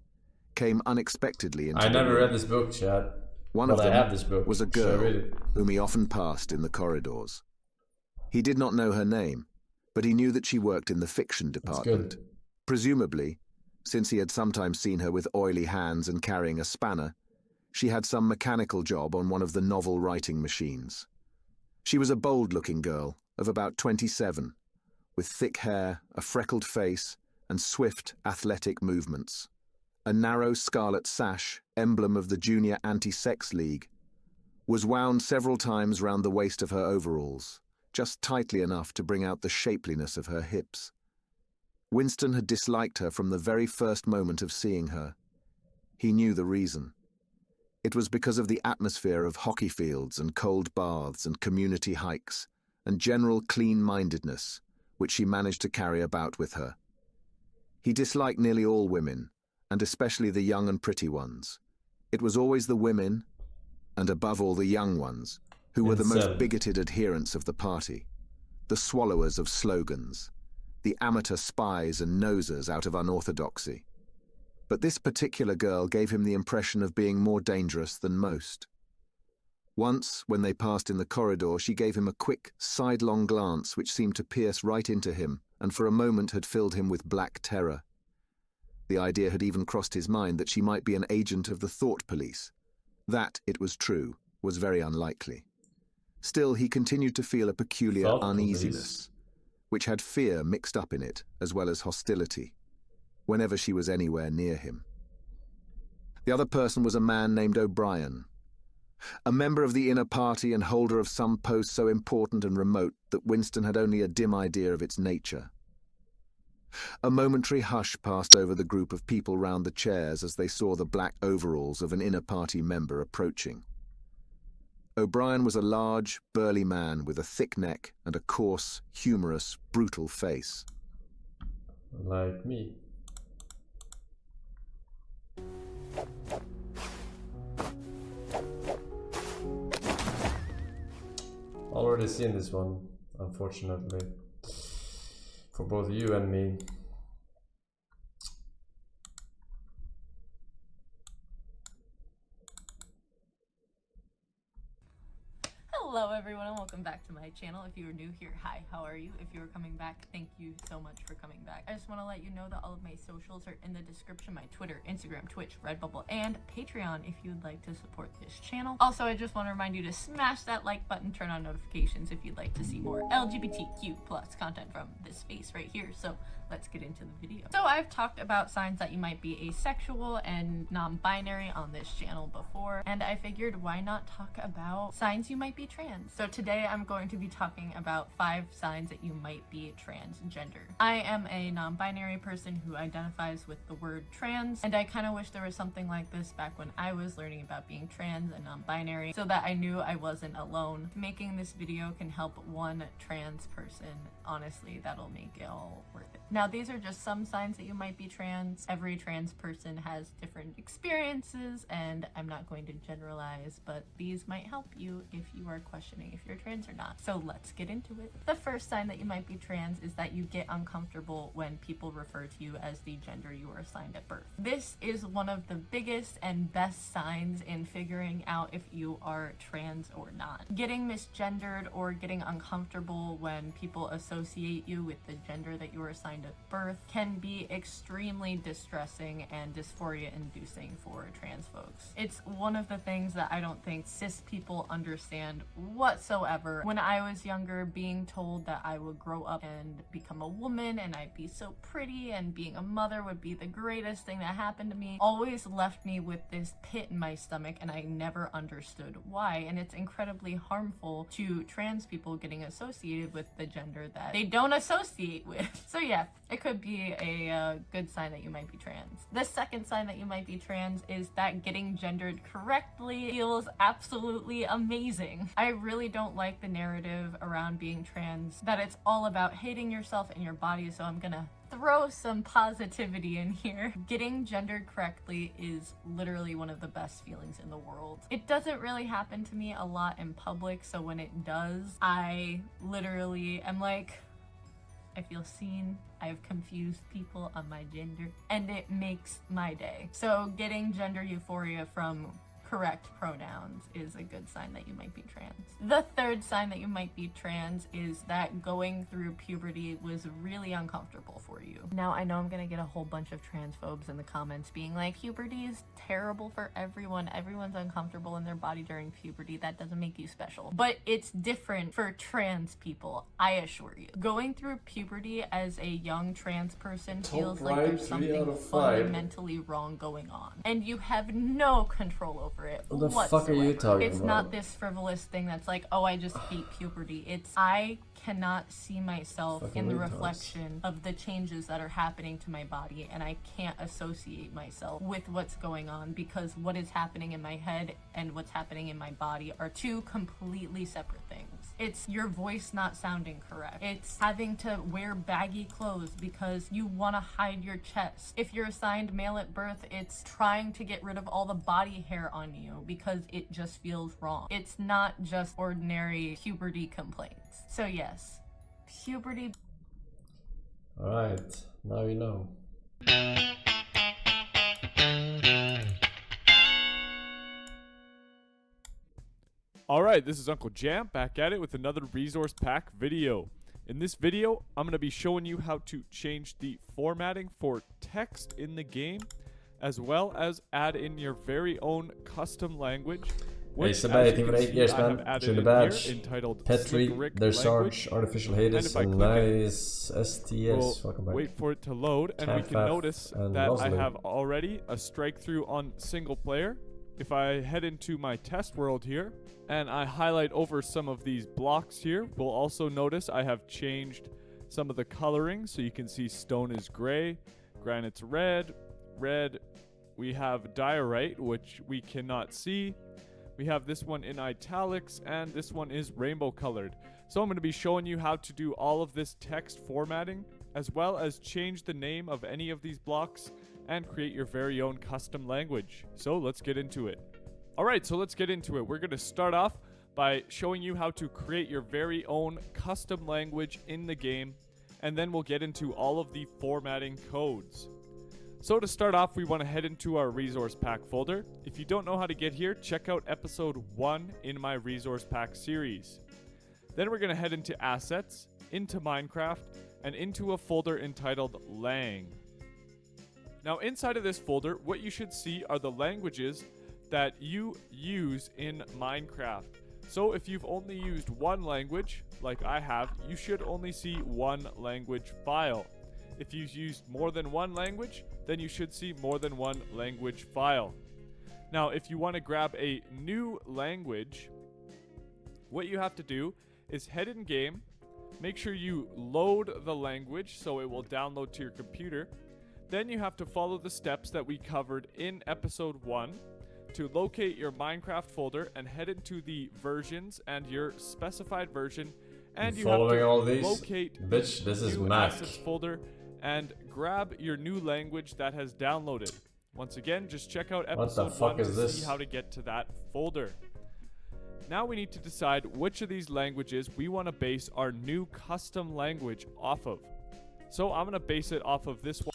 S20: came unexpectedly into
S1: I
S20: the
S1: never
S20: room.
S1: read this book, Chad.
S20: One
S1: But
S20: of
S1: I
S20: them
S1: have this book.
S20: was a
S1: Should I
S20: girl
S1: read it?
S20: whom he often passed in the corridors. He did not know her name, but he knew that she worked in the fiction department.
S1: good.
S20: Presumably, since he had sometimes seen her with oily hands and carrying a spanner, she had some mechanical job on one of the novel writing machines. She was a bold-looking girl of about 27, with thick hair, a freckled face, and swift, athletic movements. A narrow scarlet sash, emblem of the Junior Anti-Sex League, was wound several times round the waist of her overalls, just tightly enough to bring out the shapeliness of her hips. Winston had disliked her from the very first moment of seeing her. He knew the reason. It was because of the atmosphere of hockey fields and cold baths and community hikes and general clean-mindedness, which she managed to carry about with her. He disliked nearly all women, and especially the young and pretty ones. It was always the women, and above all the young ones, who were the most bigoted adherents of the party, the swallowers of slogans, the amateur spies and nosers out of unorthodoxy. But this particular girl gave him the impression of being more dangerous than most. Once, when they passed in the corridor, she gave him a quick, sidelong glance which seemed to pierce right into him, and for a moment had filled him with black terror. The idea had even crossed his mind that she might be an agent of the thought police. That, it was true, was very unlikely. Still, he continued to feel a peculiar uneasiness, which had fear mixed up in it, as well as hostility, whenever she was anywhere near him. The other person was a man named O'Brien, a member of the inner party and holder of some post so important and remote that Winston had only a dim idea of its nature. A momentary hush passed over the group of people round the chairs as they saw the black overalls of an inner party member approaching. O'Brien was a large, burly man with a thick neck and a coarse, humorous, brutal face.
S1: Like me. Already seen this one, unfortunately, for both you and me.
S11: Hello everyone and welcome back to my channel. If you are new here, hi, how are you? If you are coming back, thank you so much for coming back. I just want to let you know that all of my socials are in the description, my Twitter, Instagram, Twitch, Redbubble, and Patreon if you would like to support this channel. Also, I just want to remind you to smash that like button, turn on notifications if you'd like to see more LGBTQ+ content from this space right here. So let's get into the video. So I've talked about signs that you might be asexual and non-binary on this channel before, and I figured why not talk about signs you might be trans. So today I'm going to be talking about 5 signs that you might be transgender. I am a non-binary person who identifies with the word trans, and I kind of wish there was something like this back when I was learning about being trans and non-binary so that I knew I wasn't alone. Making this video can help one trans person. Honestly, that'll make it all worth it. Now, these are just some signs that you might be trans. Every trans person has different experiences, and I'm not going to generalize, but these might help you if you are questioning questioning if you're trans or not. So let's get into it. The first sign that you might be trans is that you get uncomfortable when people refer to you as the gender you were assigned at birth. This is one of the biggest and best signs in figuring out if you are trans or not. Getting misgendered or getting uncomfortable when people associate you with the gender that you were assigned at birth can be extremely distressing and dysphoria inducing for trans folks. It's one of the things that I don't think cis people understand whatsoever. When I was younger, being told that I would grow up and become a woman and I'd be so pretty and being a mother would be the greatest thing that happened to me always left me with this pit in my stomach, and I never understood why. And it's incredibly harmful to trans people getting associated with the gender that they don't associate with. So yeah, it could be a good sign that you might be trans. The second sign that you might be trans is that getting gendered correctly feels absolutely amazing. I really don't like the narrative around being trans, that it's all about hating yourself and your body, so I'm gonna throw some positivity in here. Getting gendered correctly is literally one of the best feelings in the world. It doesn't really happen to me a lot in public, so when it does, I literally am like, I feel seen. I've confused people on my gender, and it makes my day. So getting gender euphoria from correct pronouns is a good sign that you might be trans. The third sign that you might be trans is that going through puberty was really uncomfortable for you. Now, I know I'm gonna get a whole bunch of transphobes in the comments being like, puberty is terrible for everyone. Everyone's uncomfortable in their body during puberty. That doesn't make you special. But it's different for trans people, I assure you. Going through puberty as a young trans person feels like there's something fundamentally wrong going on, and you have no control over it
S1: What the
S11: whatsoever.
S1: fuck are you talking
S11: It's
S1: about?
S11: not this frivolous thing that's like, oh, I just beat puberty. It's I cannot see myself
S1: Fucking
S11: in the
S1: retards.
S11: reflection of the changes that are happening to my body, and I can't associate myself with what's going on, because what is happening in my head and what's happening in my body are two completely separate things. It's your voice not sounding correct. It's having to wear baggy clothes because you want to hide your chest. If you're assigned male at birth, it's trying to get rid of all the body hair on you because it just feels wrong. It's not just ordinary puberty complaints. So yes, puberty.
S1: Alright, now you know.
S16: Alright, this is Uncle Jam back at it with another resource pack video. In this video, I'm going to be showing you how to change the formatting for text in the game, as well as add in your very own custom language. Which,
S1: Hey,
S16: as you
S1: for
S16: can
S1: 8
S16: see,
S1: years,
S16: I have
S1: man.
S16: added
S1: Junior
S16: in
S1: badge.
S16: here entitled
S1: Petri,
S16: Slick Rick
S1: their
S16: language.
S1: Sarge, artificial
S16: And
S1: haters,
S16: if I
S1: and
S16: click it,
S1: nice STS.
S16: we'll
S1: Welcome back.
S16: wait for it to load, and we can
S1: Tanfaf
S16: notice
S1: and
S16: that I
S1: Rosalie.
S16: have already a strike through on single player. If I head into my test world here and I highlight over some of these blocks here, we'll also notice I have changed some of the coloring, so you can see stone is gray, granite's red. We have diorite, which we cannot see. We have this one in italics, and this one is rainbow colored. So I'm going to be showing you how to do all of this text formatting, as well as change the name of any of these blocks and create your very own custom language. So let's get into it. Alright, so let's get into it. We're going to start off by showing you how to create your very own custom language in the game, and then we'll get into all of the formatting codes. So to start off, we want to head into our resource pack folder. If you don't know how to get here, check out episode 1 in my resource pack series. Then we're going to head into assets, into Minecraft, and into a folder entitled Lang. Now inside of this folder, what you should see are the languages that you use in Minecraft. So if you've only used one language, like I have, you should only see one language file. If you've used more than one language, then you should see more than one language file. Now, if you want to grab a new language, what you have to do is head in game, make sure you load the language so it will download to your computer. Then you have to follow the steps that we covered in episode 1 to locate your Minecraft folder and head into the versions and your specified version. And you have
S1: Following
S16: to
S1: all these?
S16: locate
S1: Bitch,
S16: the
S1: this is
S16: new
S1: Mac.
S16: assets folder and grab your new language that has downloaded. Once again, just check out
S1: What the
S16: episode
S1: fuck
S16: 1
S1: is
S16: to
S1: this?
S16: see how to get to that folder.
S4: Now we need to decide which of these languages we want to base our new custom language off of. So I'm going to base it off of this one.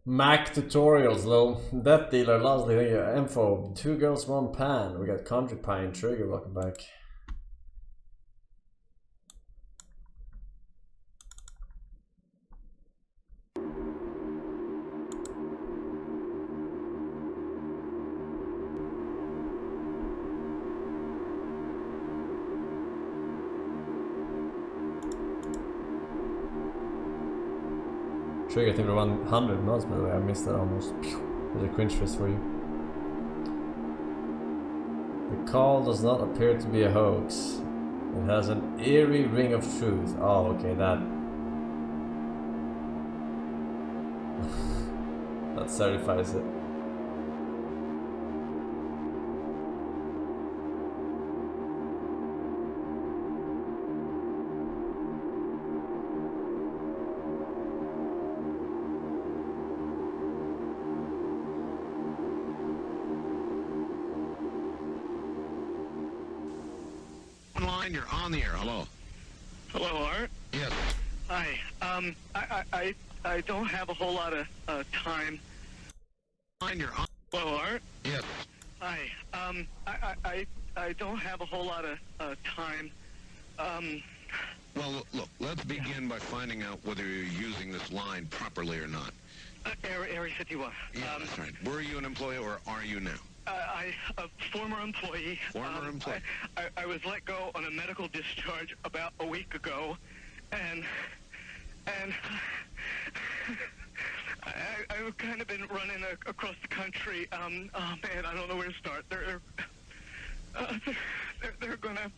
S1: Mac tutorials, though. Death Dealer, Leslie, thank you. Info, 2 girls, 1 pan. We got Country Pine, Trigger, welcome back. Trigger, I think we're 100 knots, by the way. I missed that almost. There's a cringe fist for you. The call does not appear to be a hoax. It has an eerie ring of truth. Oh, okay, that certifies it.
S8: You're on the air. Hello.
S12: Hello, Art.
S8: Yes.
S12: Hi. I don't have a whole lot of time.
S8: You're on.
S12: Hello, Art.
S8: Yes.
S12: Hi. I don't have a whole lot of time.
S8: Well, look. Let's begin by finding out whether you're using this line properly or not.
S12: Area 51.
S8: Yeah, that's right. Were you an employee or are you now?
S12: A former employee.
S8: Former employee.
S12: I was let go on a medical discharge about a week ago, and I've kind of been running across the country. Oh man, I don't know where to start. They're gonna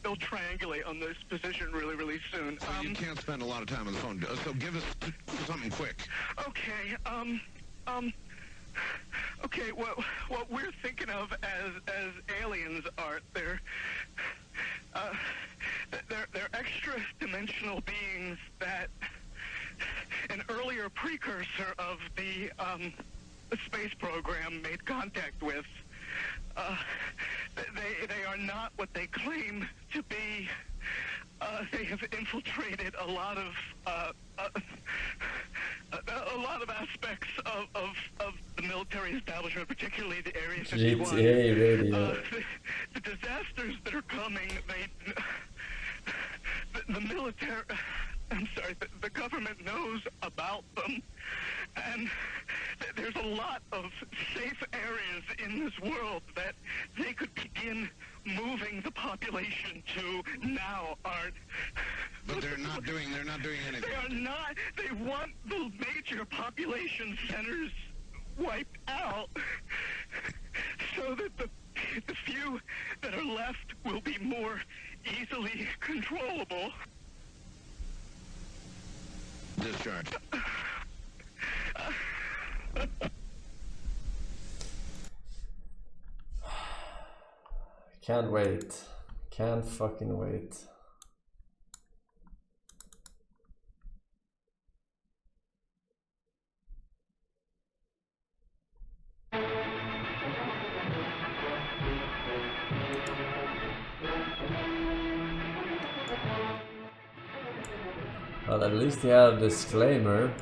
S12: they'll triangulate on this position really soon.
S8: So you can't spend a lot of time on the phone. So give us something quick.
S12: Okay. Okay, what we're thinking of as aliens, Art, they're extra-dimensional beings that an earlier precursor of the space program made contact with. They are not what they claim to be. They have infiltrated a lot of aspects of the military establishment, particularly the Area 51.
S1: GTA radio.
S12: The disasters that are coming, the military, I'm sorry, the government knows about them, and there's a lot of safe areas in this world that they could begin moving the population to now, Art.
S8: But they're not doing anything.
S12: They are not. They want the major population centers wiped out so that the few that are left will be more easily controllable.
S8: Discharge.
S1: Can't wait. Can't fucking wait. Well, at least he had a disclaimer.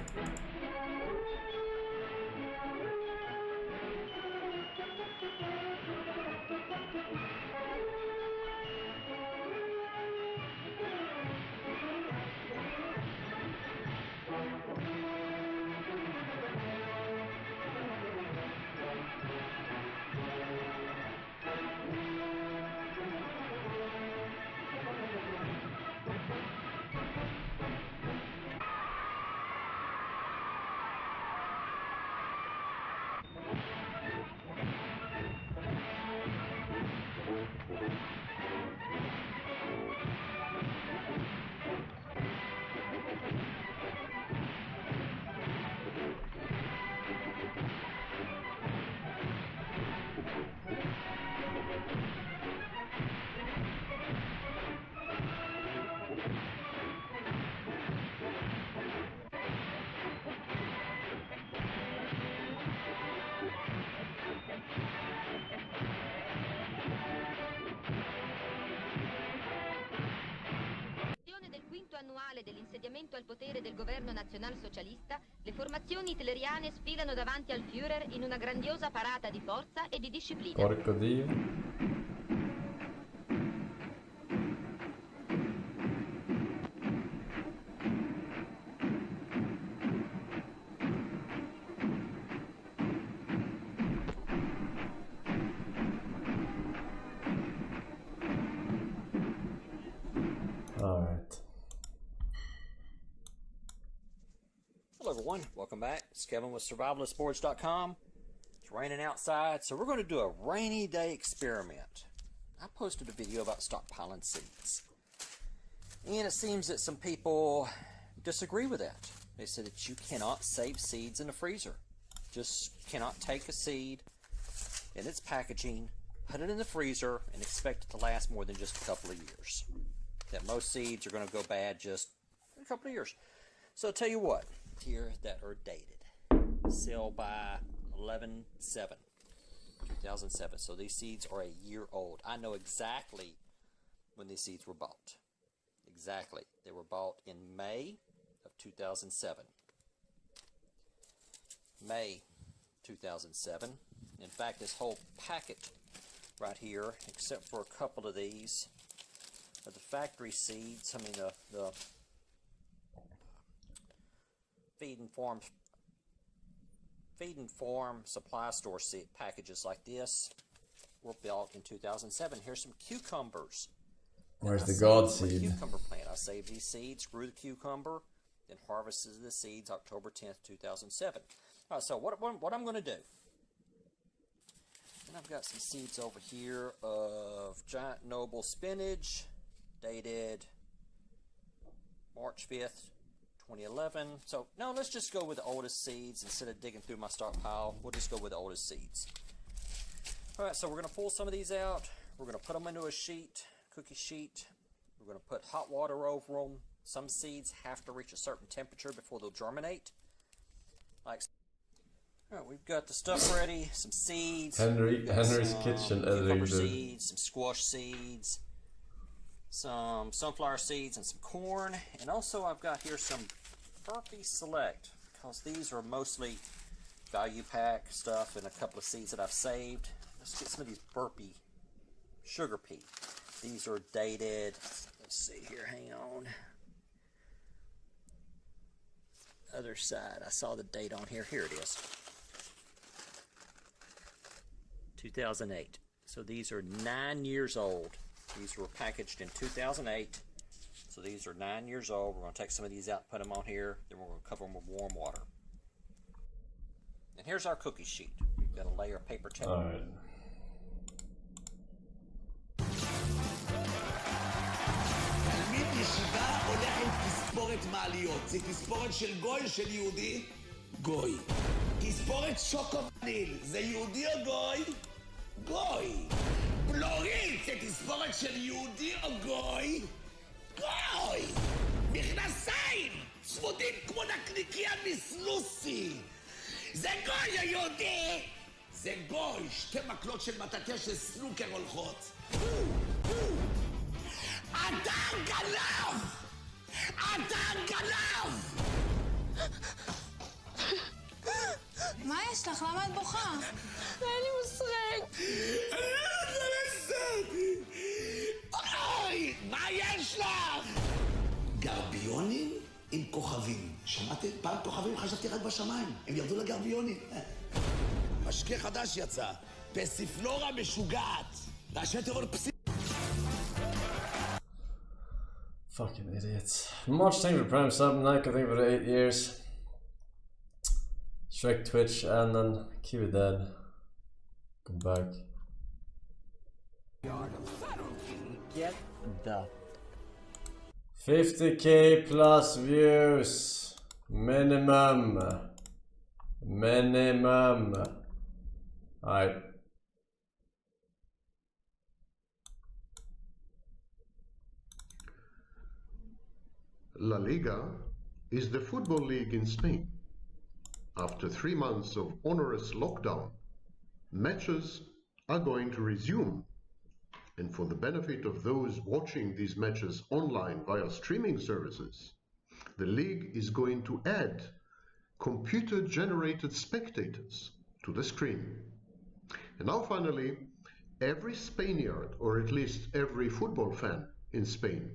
S5: ore dell'insediamento al potere del governo nazionalsocialista, le formazioni hitleriane sfilano davanti al Führer in una grandiosa parata di forza e di disciplina.
S1: Porco Dio. Alright.
S13: Hello everyone, welcome back. It's Kevin with SurvivalistBoards.com. It's raining outside, so we're going to do a rainy day experiment. I posted a video about stockpiling seeds. And it seems that some people disagree with that. They said that you cannot save seeds in the freezer. Just cannot take a seed in its packaging, put it in the freezer, and expect it to last more than just a couple of years. That most seeds are going to go bad just in a couple of years. So I'll tell you what, here that are dated. Sell by 11/7, 2007. So these seeds are a year old. I know exactly when these seeds were bought. Exactly. They were bought in May of 2007. May 2007. In fact, this whole packet right here, except for a couple of these, are the factory seeds. I mean the feed and farm supply store seed packages like this were built in 2007. Here's some cucumbers.
S1: Where's the God seed?
S13: Cucumber plant. I saved these seeds, grew the cucumber, then harvested the seeds October 10th, 2007. All right, so what I'm going to do, and I've got some seeds over here of giant noble spinach, dated March 5th, 2011. So, no, let's just go with the oldest seeds. Instead of digging through my stockpile, we'll just go with the oldest seeds. All right, so we're going to pull some of these out. We're going to put them into a sheet, cookie sheet. We're going to put hot water over them. Some seeds have to reach a certain temperature before they'll germinate. All right, we've got the stuff ready. Some seeds.
S1: Henry's kitchen
S13: cucumber seeds, some squash seeds, some sunflower seeds, and some corn. And also I've got here some Burpee Select, because these are mostly value pack stuff and a couple of seeds that I've saved. Let's get some of these Burpee Sugar Pea. These are dated, let's see here, hang on. Other side, I saw the date on here. Here it is. 2008. So these are 9 years old. These were packaged in 2008. So these are 9 years old. We're going to take some of these out, put them on here. Then we're going to cover them with warm water. And here's our cookie sheet. We've got a layer of paper towel.
S1: All right.
S15: תלמיד ישיבה הולך עם תספורת מעליות. זה תספורת של גוי או של יהודי? גוי. תספורת שוקו וניל. זה יהודי או גוי? גוי. בלורית זה תספורת של יהודי או גוי? גוי. מכנסיים צמודים כמו נקניקיה מסלוסי. זה גוי או יהודי? זה גוי. שתי מקלות של מטאטא של סנוקר הולכות. אתה גנב! אתה גנב!
S18: מה יש לך? למה את בוכה? אין לי מושג.
S15: אני לא יכול לעשות! אוי! מה יש לך? גרביונים עם כוכבים. שמעתם? פעם כוכבים חשבתי רק בשמיים. הם ירדו לגרביונים. משקה חדש יצא. פסיפלורה משוגעת. ראשי טרור פסי...
S1: Fucking idiots. March, thank you for Prime sub. Nike, thank you for the 8 years. Shrek, Twitch, and then keep it dead. Come back.
S19: Get the
S1: 50k plus views. Minimum. Minimum. Alright.
S22: La Liga is the football league in Spain. After 3 months of onerous lockdown, matches are going to resume. And for the benefit of those watching these matches online via streaming services, The league is going to add computer-generated spectators to the screen. And now finally, every Spaniard, or at least every football fan in Spain,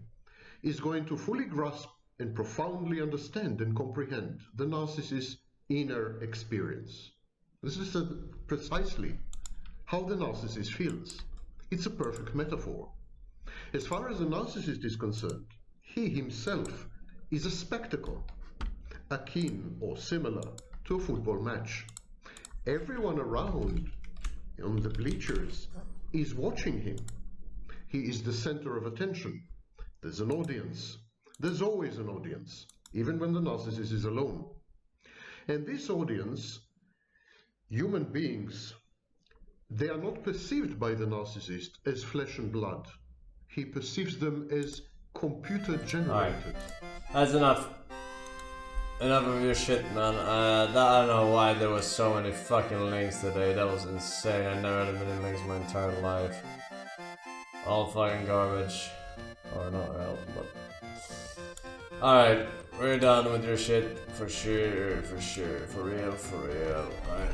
S22: is going to fully grasp and profoundly understand and comprehend the narcissist's inner experience. This is precisely how the narcissist feels. It's a perfect metaphor. As far as the narcissist is concerned, he himself is a spectacle, akin or similar to a football match. Everyone around on the bleachers is watching him. He is the center of attention. There's an audience. There's always an audience, even when the narcissist is alone. And this audience, human beings, they are not perceived by the narcissist as flesh and blood. He perceives them as computer generated.
S1: That's enough. Enough of your shit, man. I don't know why there was so many fucking links today. That was insane. I never had many links my entire life. All fucking garbage. Or not real, but... Alright, we're done with your shit. For sure, for real. Alright.